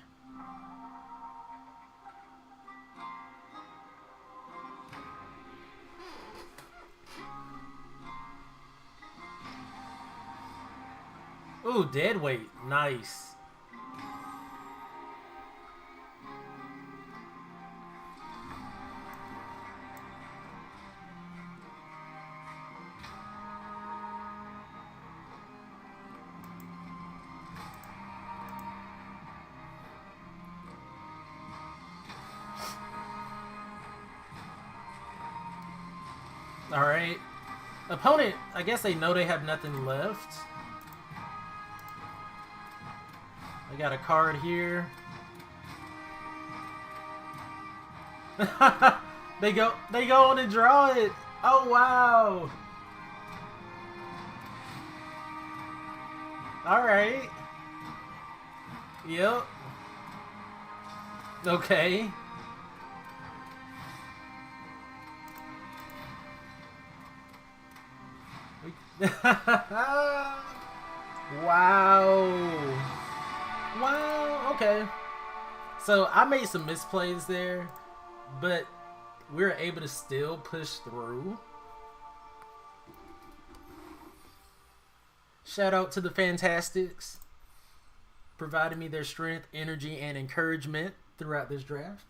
Ooh, dead weight. Nice. Alright. Opponent, I guess they know they have nothing left. I got a card here. they go on and draw it. Oh wow. Alright. Yep. Okay. Wow. Wow, okay. So I made some misplays there, but we were able to still push through. Shout out to the Fantastics, providing me their strength, energy, and encouragement throughout this draft.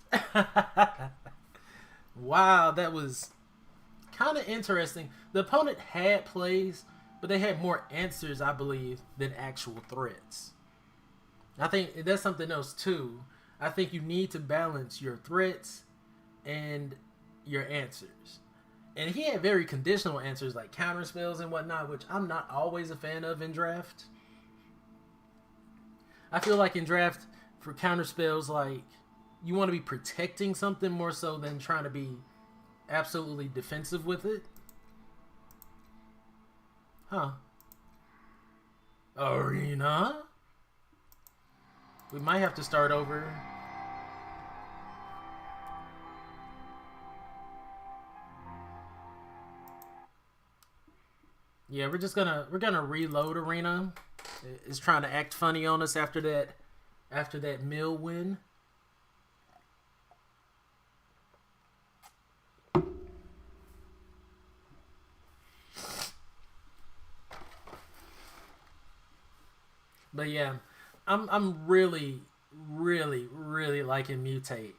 Wow, that was kind of interesting. The opponent had plays, but they had more answers, I believe, than actual threats. I think that's something else too. I think you need to balance your threats and your answers. And he had very conditional answers like counter spells and whatnot, which I'm not always a fan of in draft. I feel like in draft, for counter spells, like, you want to be protecting something more so than trying to be absolutely defensive with it. Huh. Arena? We might have to start over. Yeah, we're gonna reload Arena. It's trying to act funny on us after that mill win. But yeah, I'm really liking Mutate.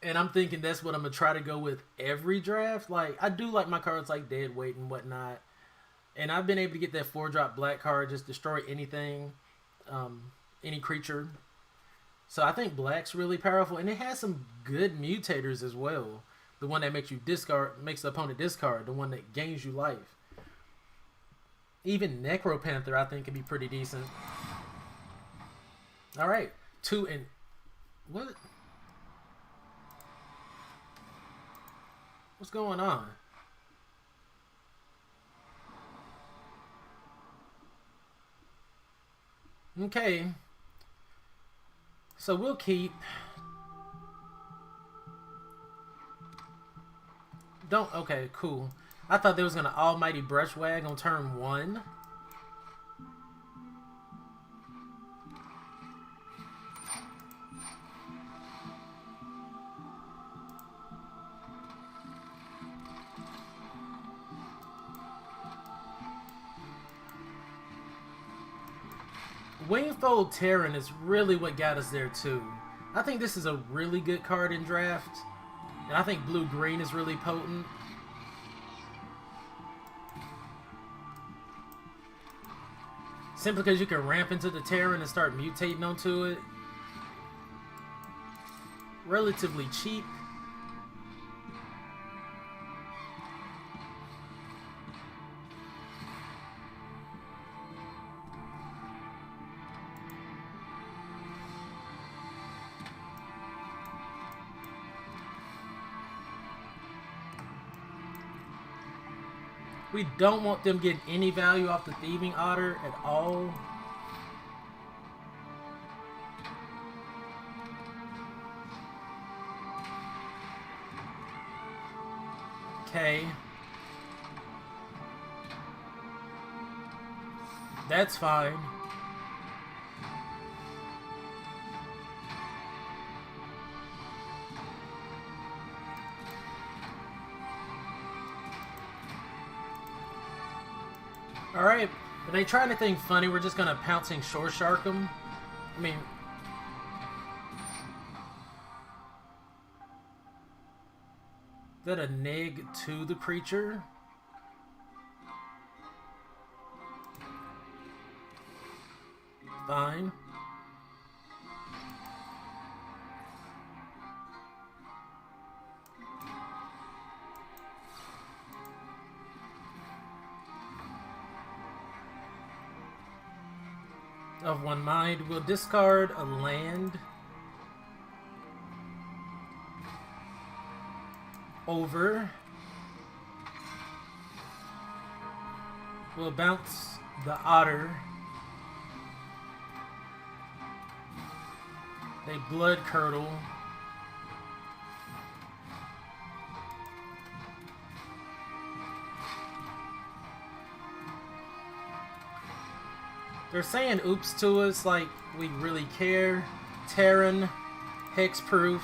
And I'm thinking that's what I'm going to try to go with every draft. Like, I do like my cards like Deadweight and whatnot. And I've been able to get that 4-drop black card, just destroy anything, any creature. So I think black's really powerful. And it has some good mutators as well. The one that makes the opponent discard. The one that gains you life. Even Necropanther, I think, can be pretty decent. Alright. 2 and... What? What's going on? Okay. So we'll keep... Okay, cool. I thought there was going to Almighty Brushwag on turn 1. Wingfold Terran is really what got us there too. I think this is a really good card in draft. And I think blue-green is really potent. Simply because you can ramp into the Terran and start mutating onto it. Relatively cheap. We don't want them getting any value off the Thieving Otter at all. Okay. That's fine. Alright, if they try anything funny, we're just gonna Pouncing Shore Shark them. I mean... Is that a neg to the creature? Fine. Of one mind, we'll discard a land. Over. We'll bounce the Otter. A Blood Curdle. They're saying oops to us like we really care. Terran, hexproof.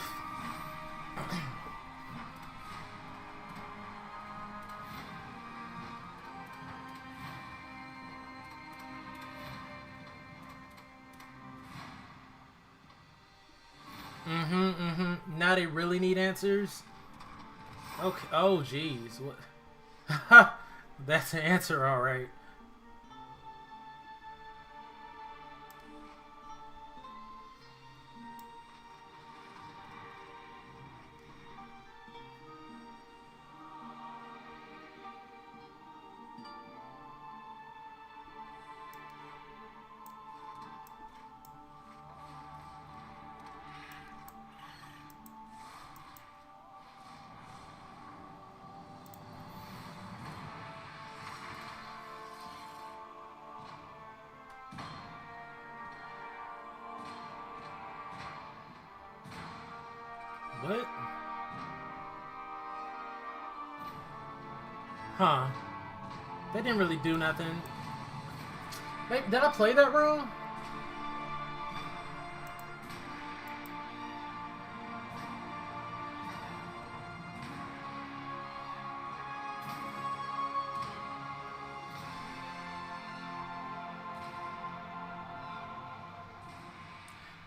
Now they really need answers? Okay. Oh, jeez. What? That's an answer, alright. What? Huh. That didn't really do nothing. Wait, did I play that wrong?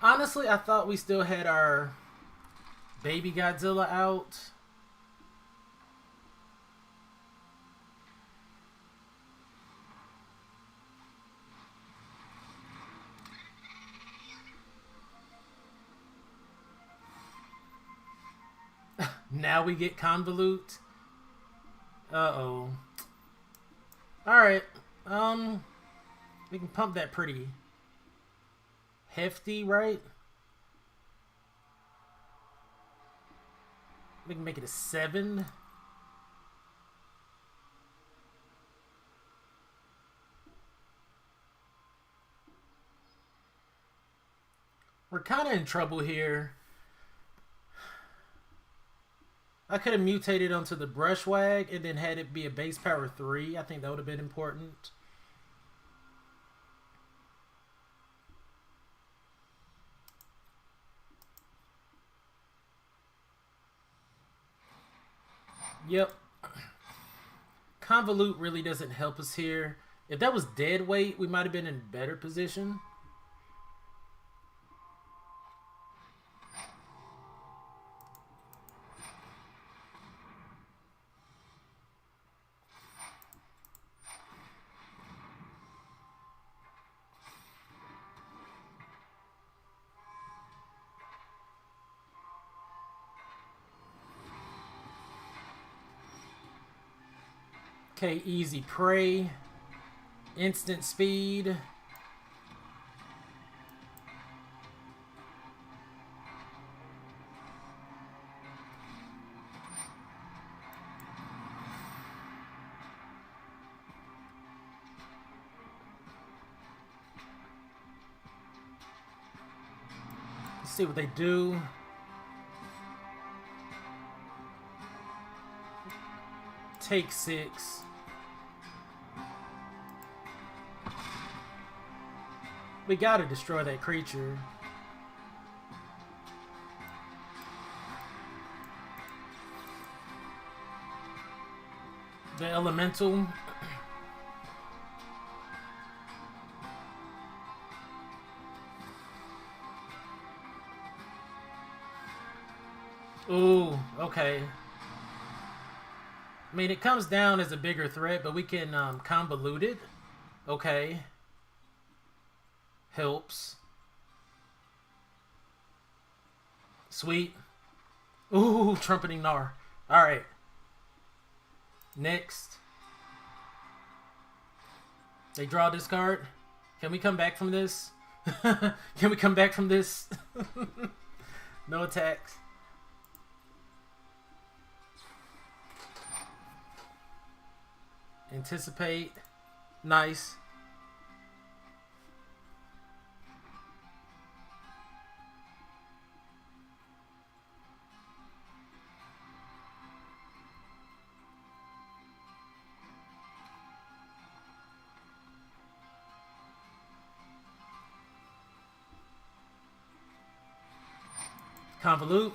Honestly, I thought we still had our Baby Godzilla out. Now we get Convolute. Uh-oh. Alright. We can pump that pretty hefty, right? We can make it a 7. We're kind of in trouble here. I could have mutated onto the Brushwag and then had it be a base power 3. I think that would have been important. Yep. Convolute really doesn't help us here. If that was dead weight, we might have been in better position. Okay, easy prey. Instant speed. Let's see what they do. Take 6. We gotta destroy that creature. The elemental. Ooh, okay. I mean, it comes down as a bigger threat, but we can convolute it. Okay. Helps. Sweet. Ooh, trumpeting Gnar. Alright. Next. They draw this card. Can we come back from this? Can we come back from this? No attacks. Anticipate. Nice. Convolute.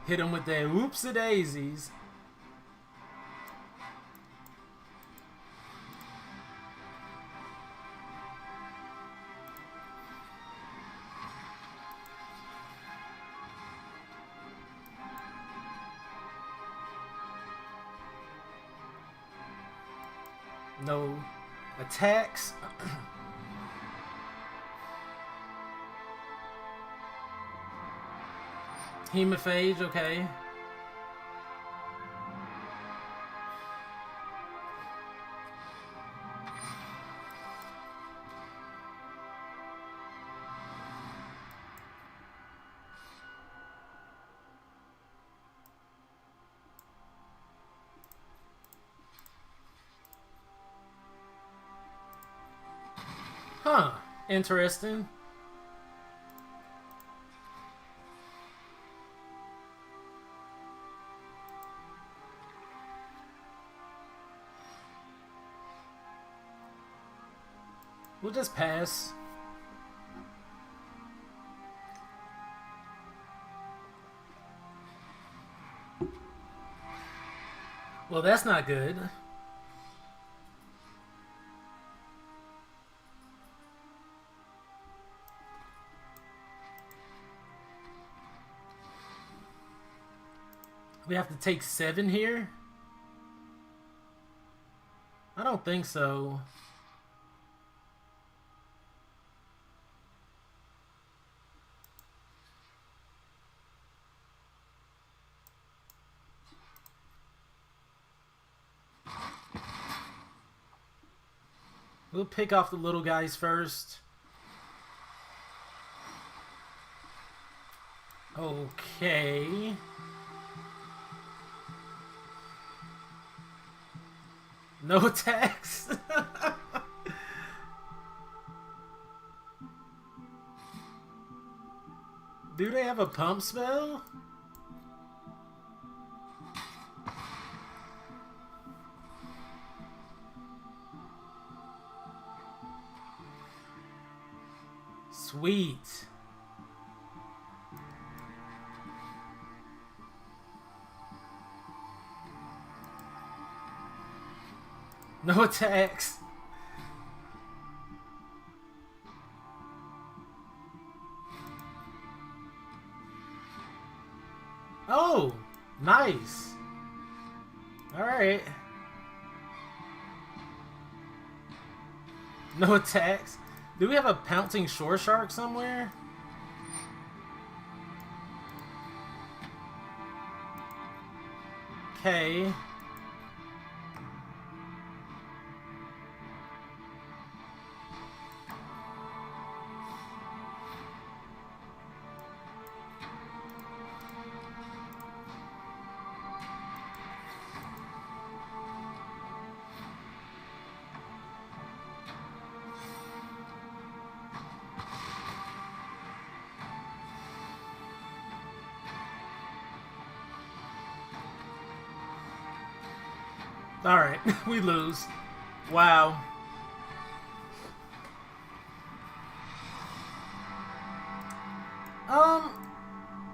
Hit him with that whoopsie daisies. No attacks. Hemophage, okay. Huh, interesting. We'll just pass. Well, that's not good. We have to take 7 here? I don't think so. We'll pick off the little guys first. Okay. No attacks. Do they have a pump spell? Sweet. No attacks. Oh, nice. All right. No attacks. Do we have a pouncing shore shark somewhere? Okay. Alright, we lose. Wow.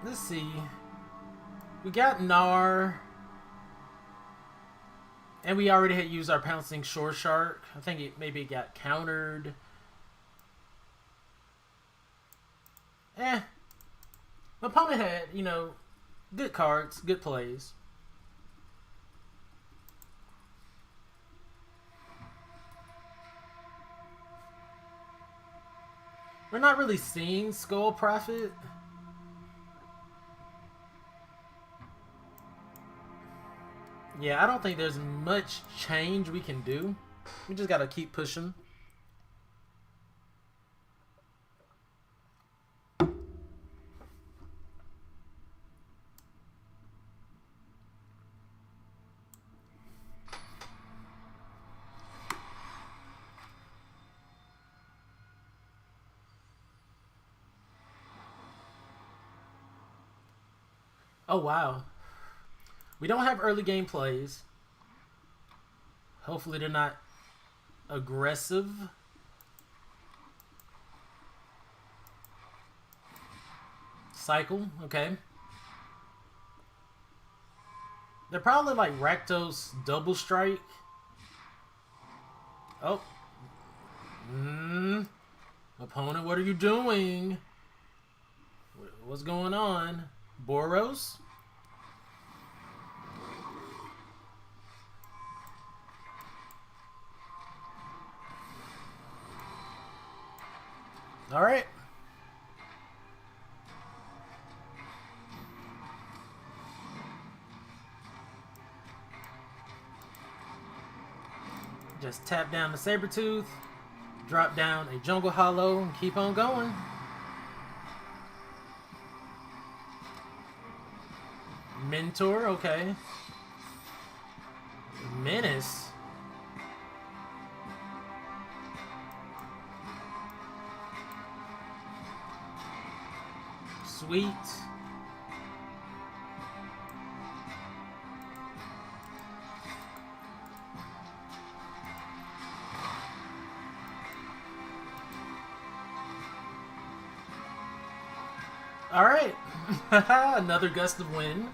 Let's see. We got Nar. And we already had used our pouncing shore shark. I think it maybe got countered. My opponent had, you know, good cards, good plays. We're not really seeing Skull Prophet. Yeah, I don't think there's much change we can do. We just gotta keep pushing. Oh, wow. We don't have early game plays. Hopefully they're not aggressive. Cycle, okay. They're probably like Rakdos double strike. Oh. Opponent, what are you doing? What's going on? Boros? All right. Just tap down the Sabertooth, drop down a Jungle Hollow, and keep on going. Mentor, okay. Menace. Sweet. All right. Another gust of wind.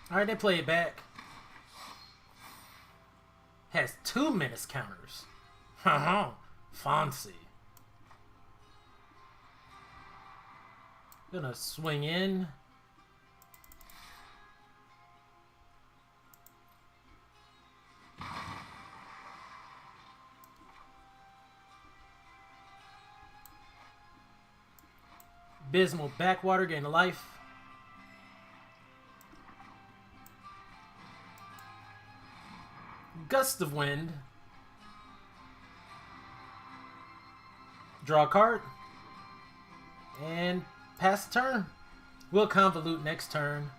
All right, they play it back. Has 2 menace counters. Haha, Fonzie. Gonna swing in. Abysmal backwater, gain a life. Gust of wind. Draw a card. And pass the turn. We'll convolute next turn.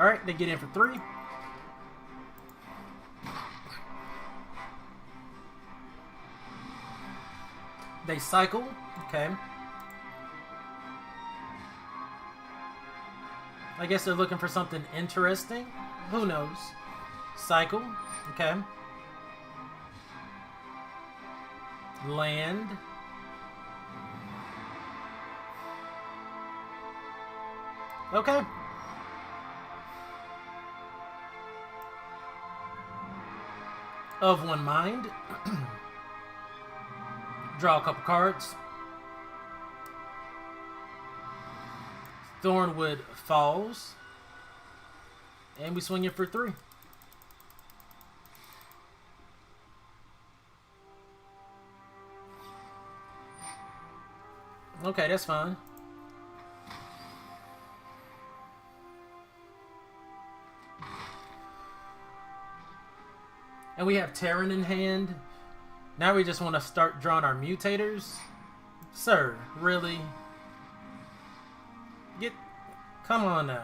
Alright, they get in for 3. They cycle. Okay. I guess they're looking for something interesting. Who knows? Cycle. Okay. Land. Okay. Of one mind. Draw a couple cards. Thornwood falls. And we swing it for 3. Okay, that's fine. And we have Terran in hand. Now we just want to start drawing our mutators. Sir, really? Come on now.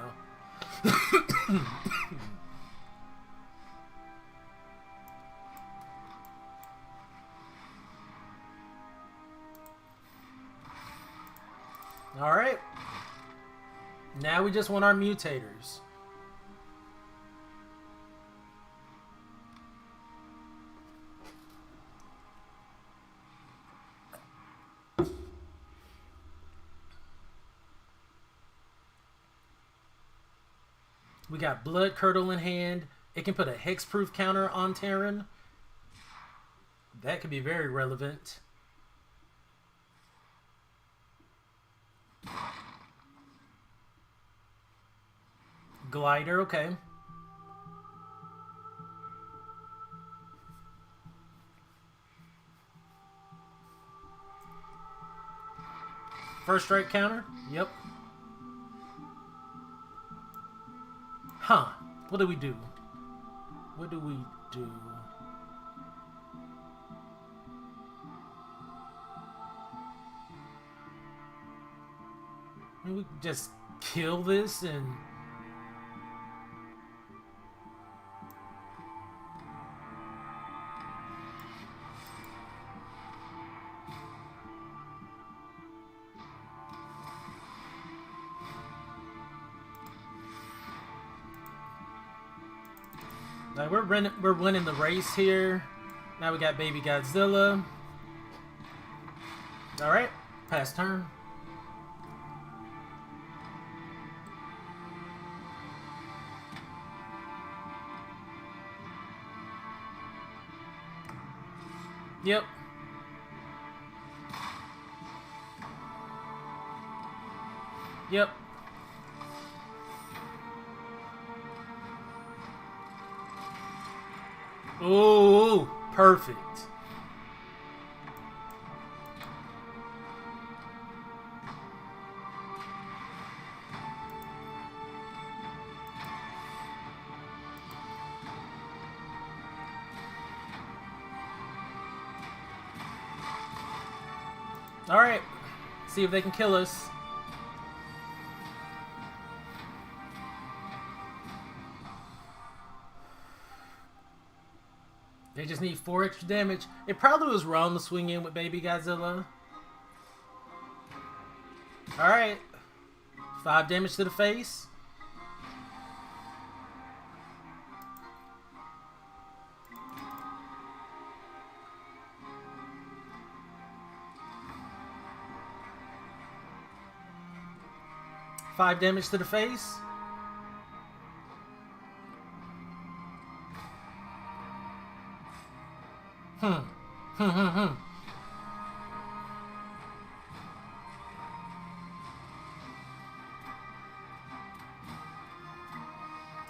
Alright. Now we just want our mutators. We got Blood Curdle in hand. It can put a hexproof counter on Terran. That could be very relevant. Glider, okay. First strike counter? Yep. Huh. What do we do? What do we do? We just kill this and... Like we're winning the race here. Now we got Baby Godzilla. Alright, pass turn. Yep. Yep. Ooh, perfect. All right, see if they can kill us. They just need 4 extra damage. It probably was wrong to swing in with Baby Godzilla. Alright. 5 damage to the face. Five damage to the face.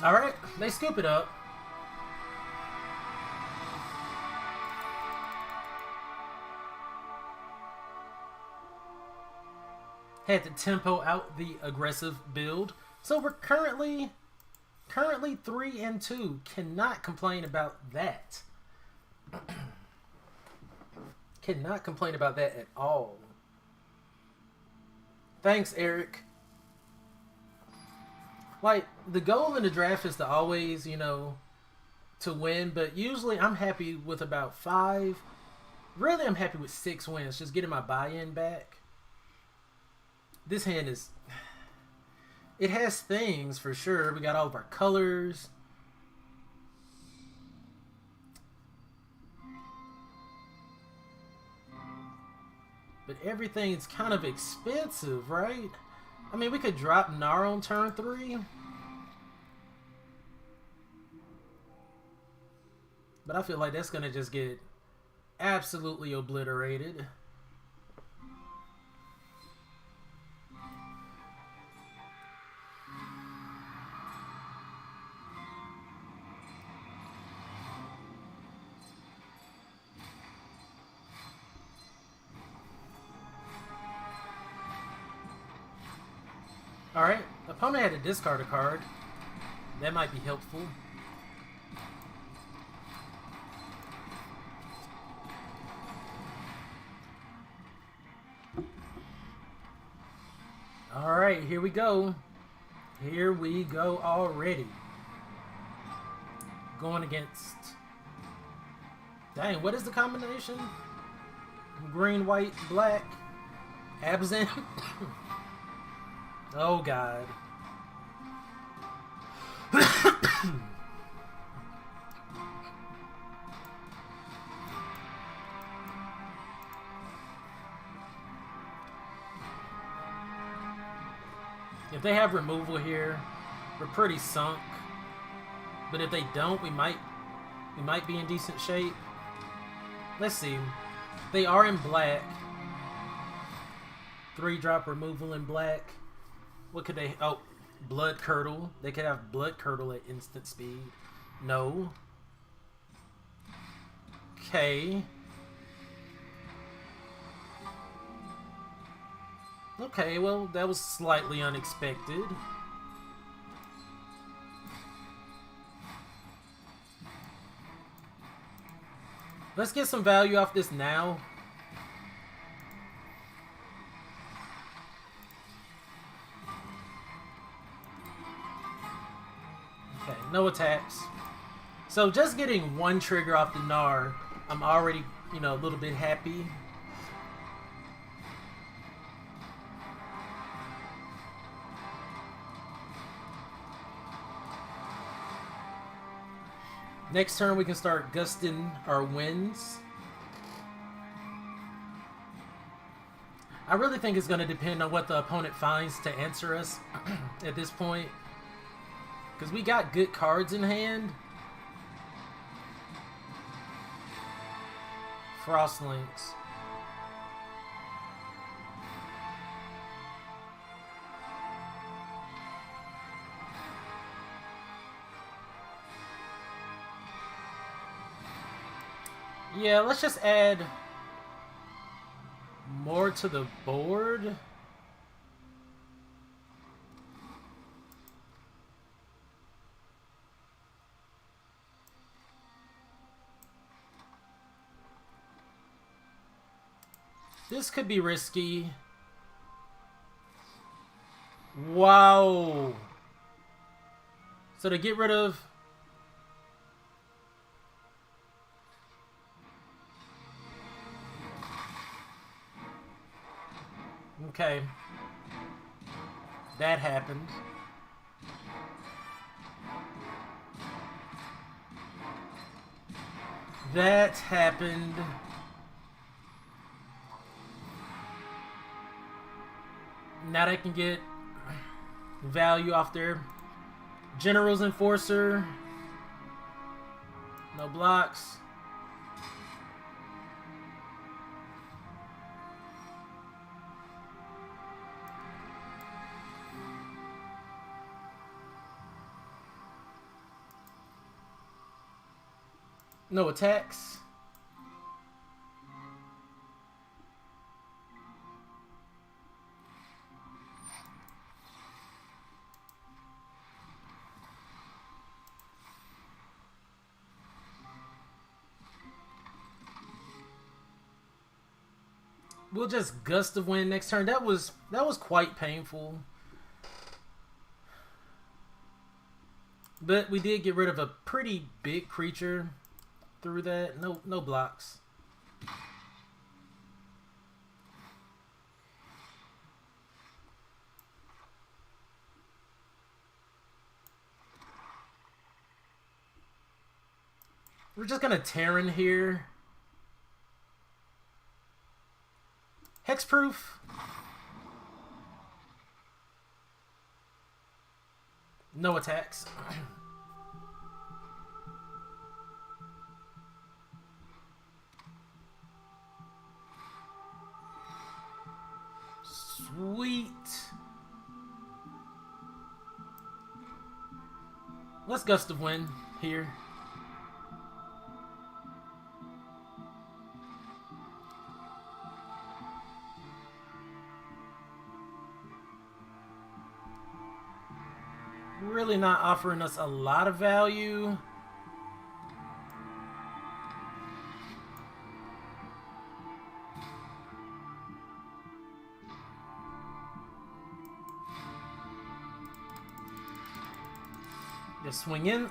Alright, they scoop it up. Had to tempo out the aggressive build. So we're currently 3-2. Cannot complain about that. Cannot complain about that at all. Thanks, Eric. Like, the goal in the draft is to always, you know, to win. But usually I'm happy with about 5. Really, I'm happy with 6 wins. Just getting my buy-in back. This hand is... It has things, for sure. We got all of our colors. But everything's kind of expensive, right? I mean, we could drop Nar on turn 3. But I feel like that's going to just get absolutely obliterated. Alright, opponent had to discard a card. That might be helpful. Alright, here we go. Here we go already. Going against... Dang, what is the combination? Green, white, black. Absent. Oh, God. If they have removal here, we're pretty sunk. But if they don't, we might be in decent shape. Let's see. They are in black. 3-drop removal in black. What could they... Oh, Blood Curdle. They could have Blood Curdle at instant speed. No. Okay. Okay, well, that was slightly unexpected. Let's get some value off this now. Okay, no attacks. So just getting one trigger off the Gnar, I'm already, you know, a little bit happy. Next turn we can start gusting our winds. I really think it's going to depend on what the opponent finds to answer us at this point. Because we got good cards in hand. Frostlinks. Yeah, let's just add more to the board. This could be risky. Wow. So to get rid of... Okay. That happened. That happened. Now they can get value off their General's Enforcer. No blocks. No attacks. We'll just Gust of Wind next turn. That was quite painful. But we did get rid of a pretty big creature through that. No blocks. We're just gonna Terran here. Hexproof. No attacks. Sweet. Let's gust of wind here. Really not offering us a lot of value. Just swing in.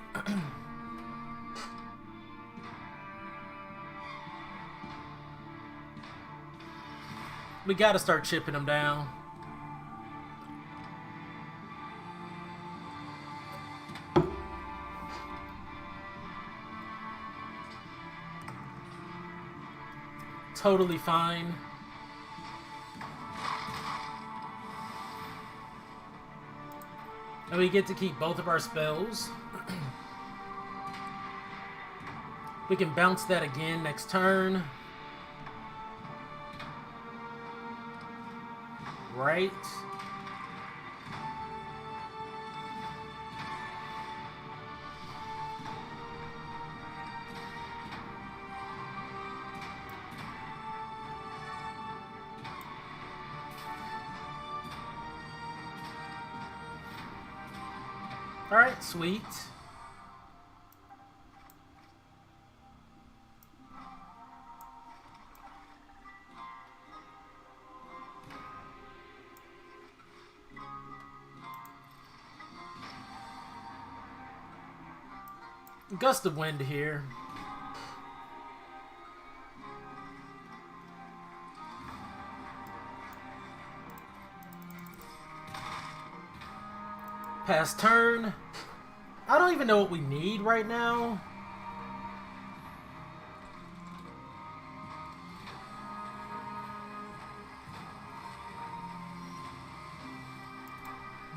We got to start chipping them down. Totally fine. And we get to keep both of our spells. We can bounce that again next turn. Right. Alright, sweet. Gust of wind here. Pass turn. I don't even know what we need right now.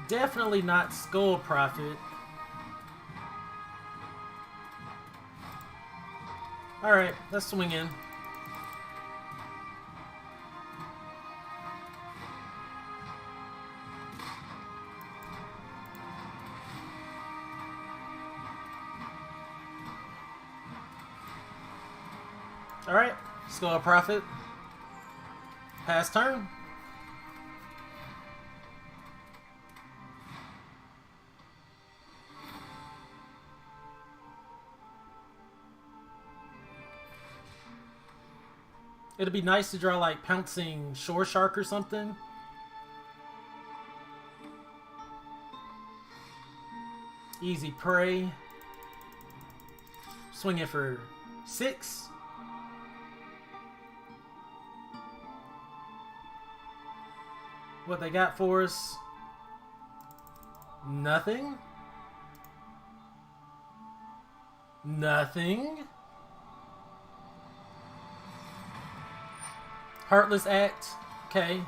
Definitely not Skull Prophet. Alright, let's swing in. Alright, Skull Prophet. Pass turn. It'd be nice to draw like Pouncing Shore Shark or something. Easy prey. Swing it for 6. What they got for us? Nothing. Nothing. Heartless Act. Okay.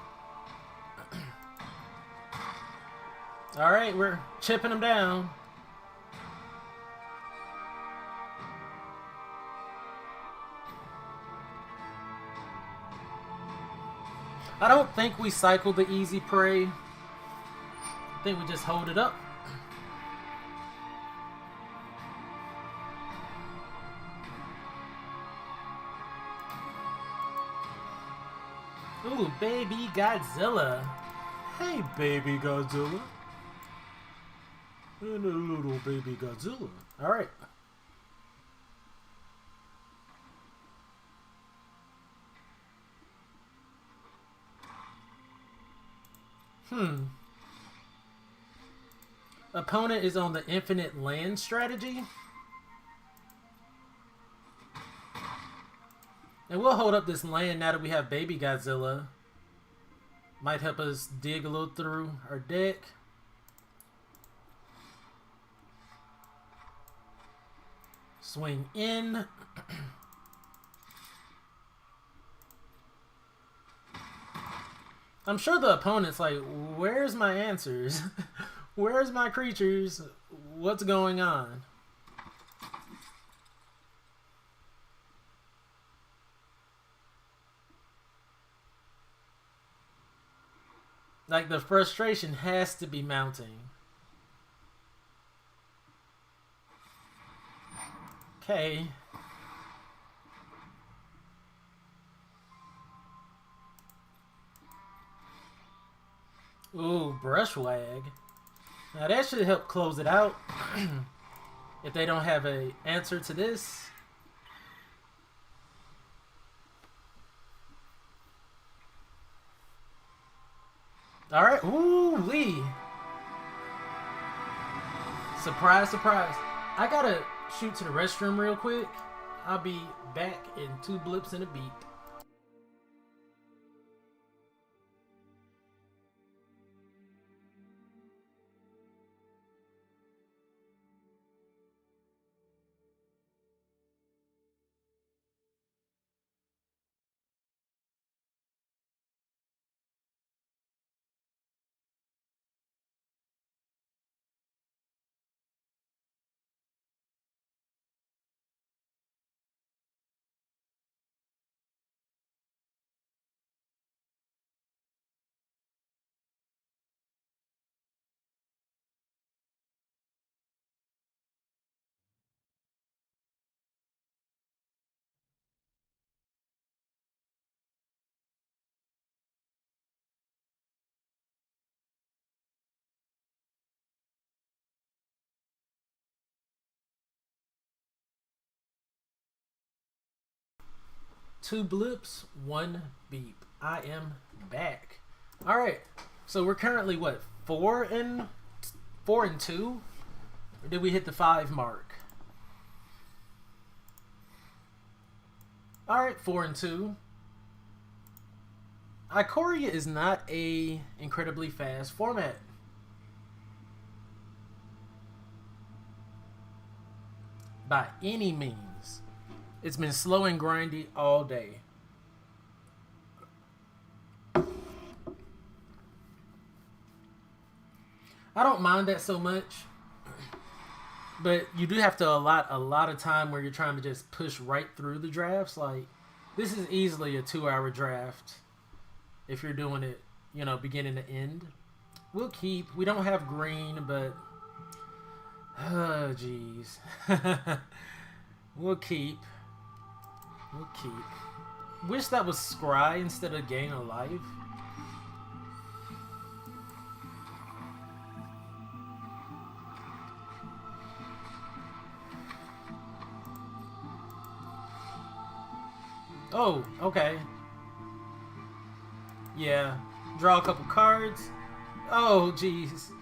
Alright, we're chipping them down. I don't think we cycled the easy prey. I think we just hold it up. Ooh, baby Godzilla. Hey, baby Godzilla. And a little baby Godzilla. Alright. Opponent is on the infinite land strategy. And we'll hold up this land now that we have baby Godzilla. Might help us dig a little through our deck. Swing in. I'm sure the opponent's like, where's my answers? Where's my creatures? What's going on? Like, the frustration has to be mounting. Okay. Ooh, brush wag. Now that should help close it out. If they don't have an answer to this. Alright, ooh wee. Surprise, surprise. I gotta shoot to the restroom real quick. I'll be back in 2 blips and a beep. Two blips, one beep. I am back. All right. So we're currently what, 4-2? Or did we hit the 5 mark? All right, 4-2. Ikoria is not a incredibly fast format. By any means. It's been slow and grindy all day. I don't mind that so much, but you do have to allot a lot of time where you're trying to just push right through the drafts. Like, this is easily a 2-hour draft if you're doing it, you know, beginning to end. We'll keep. We don't have green, but oh, jeez. We'll keep. We'll keep. Wish that was Scry instead of Gain of Life. Oh, okay. Yeah. Draw a couple cards. Oh, jeez.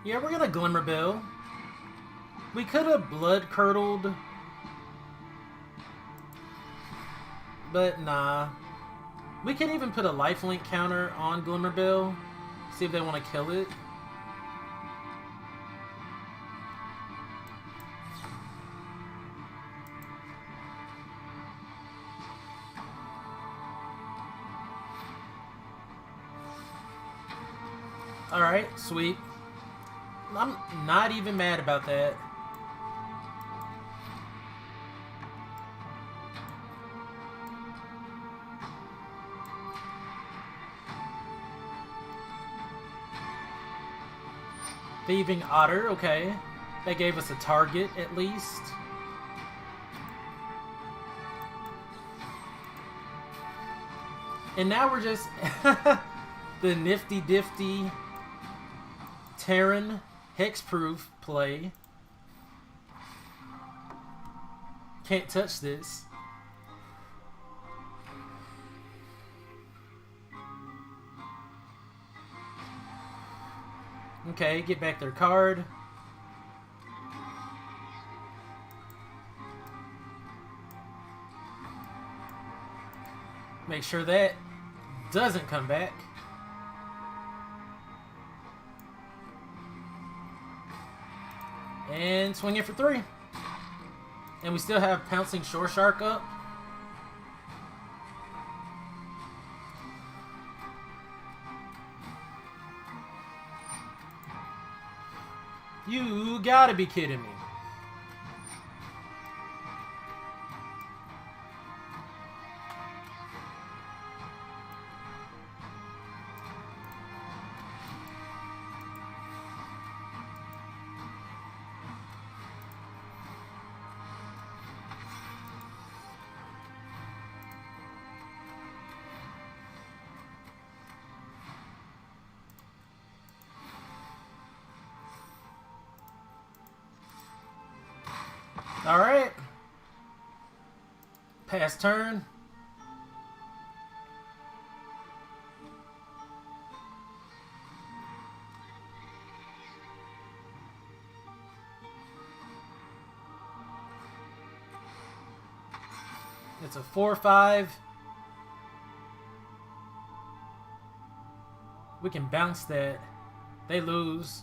Yeah, we're gonna Glimmer Bill. We could have Blood Curdled, but nah. We can even put a lifelink counter on Glimmer Bill. See if they want to kill it. Alright, sweet. I'm not even mad about that. Thieving Otter, okay. That gave us a target, at least. And now we're just... the nifty-difty Terran Hexproof play. Can't touch this. Okay, get back their card. Make sure that doesn't come back. And swing it for 3. And we still have Pouncing Shore Shark up. You gotta be kidding me. Alright. Pass turn. It's a 4-5. We can bounce that. They lose.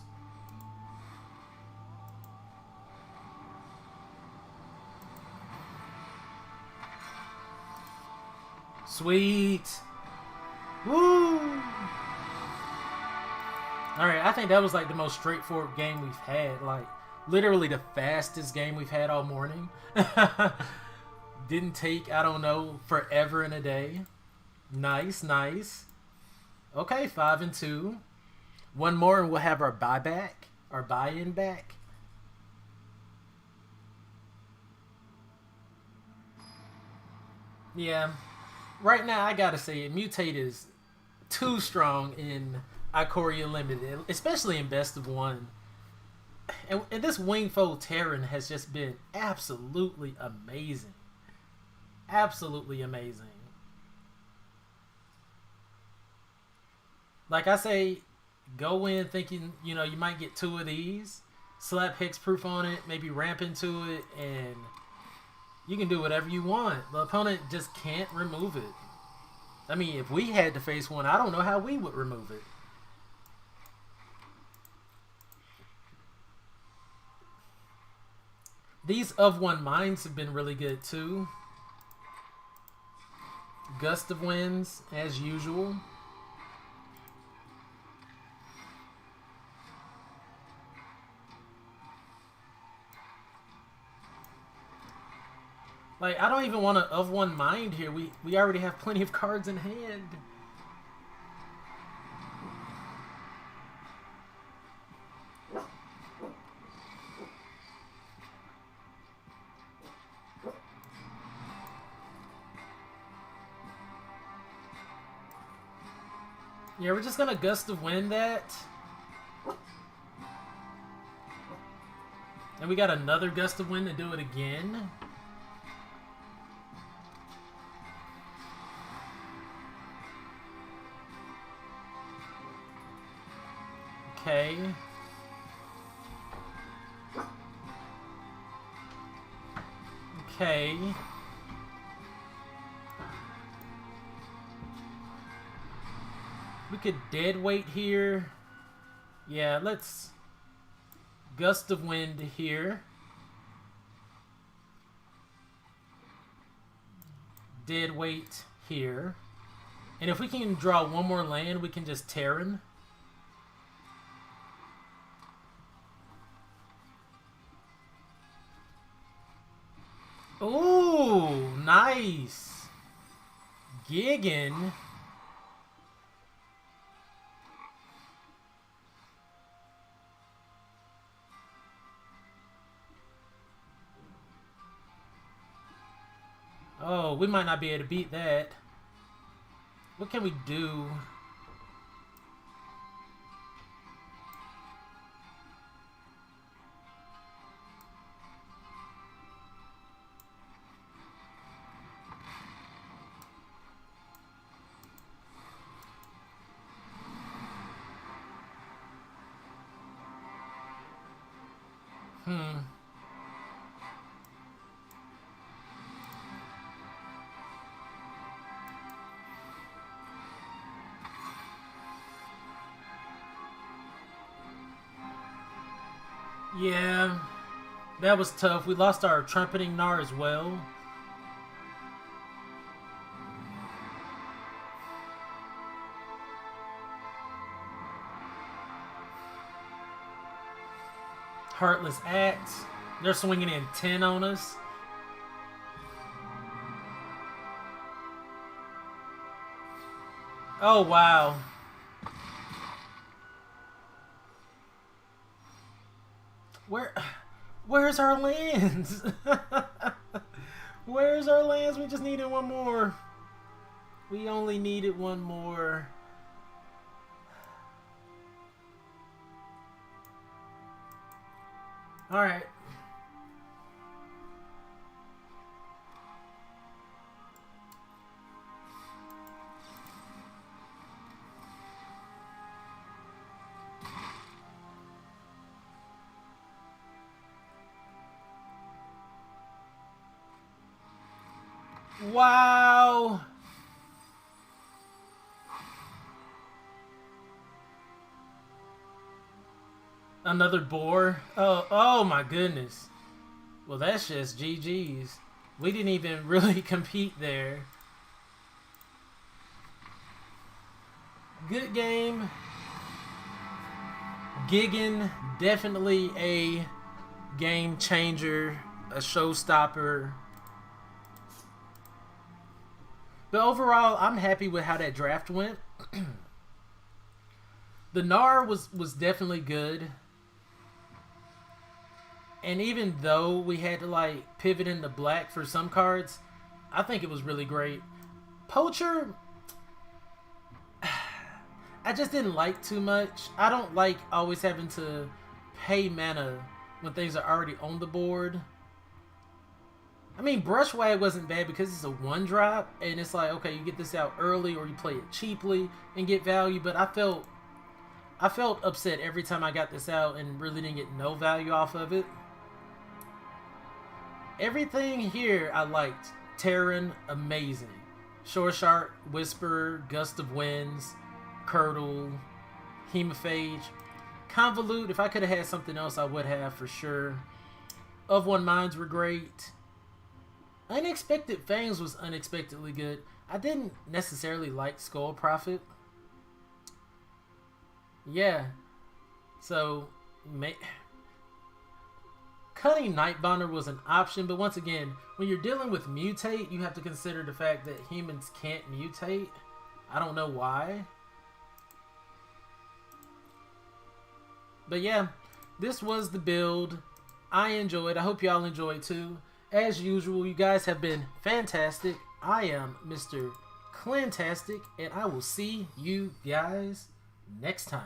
Sweet. Woo! Alright, I think that was like the most straightforward game we've had. Like, literally the fastest game we've had all morning. Didn't take, I don't know, forever and a day. Nice, nice. Okay, 5 and 2. One more and we'll have our buyback. Our buy-in back. Yeah. Right now, I gotta say it. Mutate is too strong in Ikoria Limited, especially in Best of One. And this Wingfold Terran has just been absolutely amazing. Absolutely amazing. Like I say, go in thinking, you know, you might get 2 of these, slap hexproof on it, maybe ramp into it, and you can do whatever you want. The opponent just can't remove it. I mean, if we had to face one, I don't know how we would remove it. These of one mines have been really good too. Gust of winds, as usual. Like, I don't even want to of one mind here. We already have plenty of cards in hand. Yeah, we're just gonna gust of wind that. And we got another gust of wind to do it again. Okay. Okay. We could dead weight here. Yeah, let's gust of wind here. Dead weight here. And if we can draw one more land, we can just Terran. Ooh, nice. Giggin. Oh, we might not be able to beat that. What can we do? Yeah, that was tough. We lost our trumpeting Gnar as well. Heartless Axe. They're swinging in 10 on us. Oh, wow. Where's our lands? Where's our lands? We just needed one more. We only needed one more. All right. Wow. Another boar. Oh my goodness. Well, that's just GG's. We didn't even really compete there. Good game. Giggin, definitely a game changer, a showstopper. But overall, I'm happy with how that draft went. The Gnar was definitely good. And even though we had to like pivot into black for some cards, I think it was really great. Poacher, I just didn't like too much. I don't like always having to pay mana when things are already on the board. I mean, Brushwag wasn't bad because it's a 1-drop, and it's like, okay, you get this out early or you play it cheaply and get value, but I felt upset every time I got this out and really didn't get no value off of it. Everything here I liked. Terran, amazing. Shore Shark, Whisperer, Gust of Winds, Curdle, Hemophage. Convolute, if I could have had something else, I would have for sure. Of One Minds were great. Unexpected Fangs was unexpectedly good. I didn't necessarily like Skull Prophet. Yeah. So, Cunning Nightbonder was an option, but once again, when you're dealing with mutate, you have to consider the fact that humans can't mutate. I don't know why. But yeah, this was the build. I enjoyed. I hope y'all enjoyed too. As usual, you guys have been fantastic. I am Mr. Clintastik, and I will see you guys next time.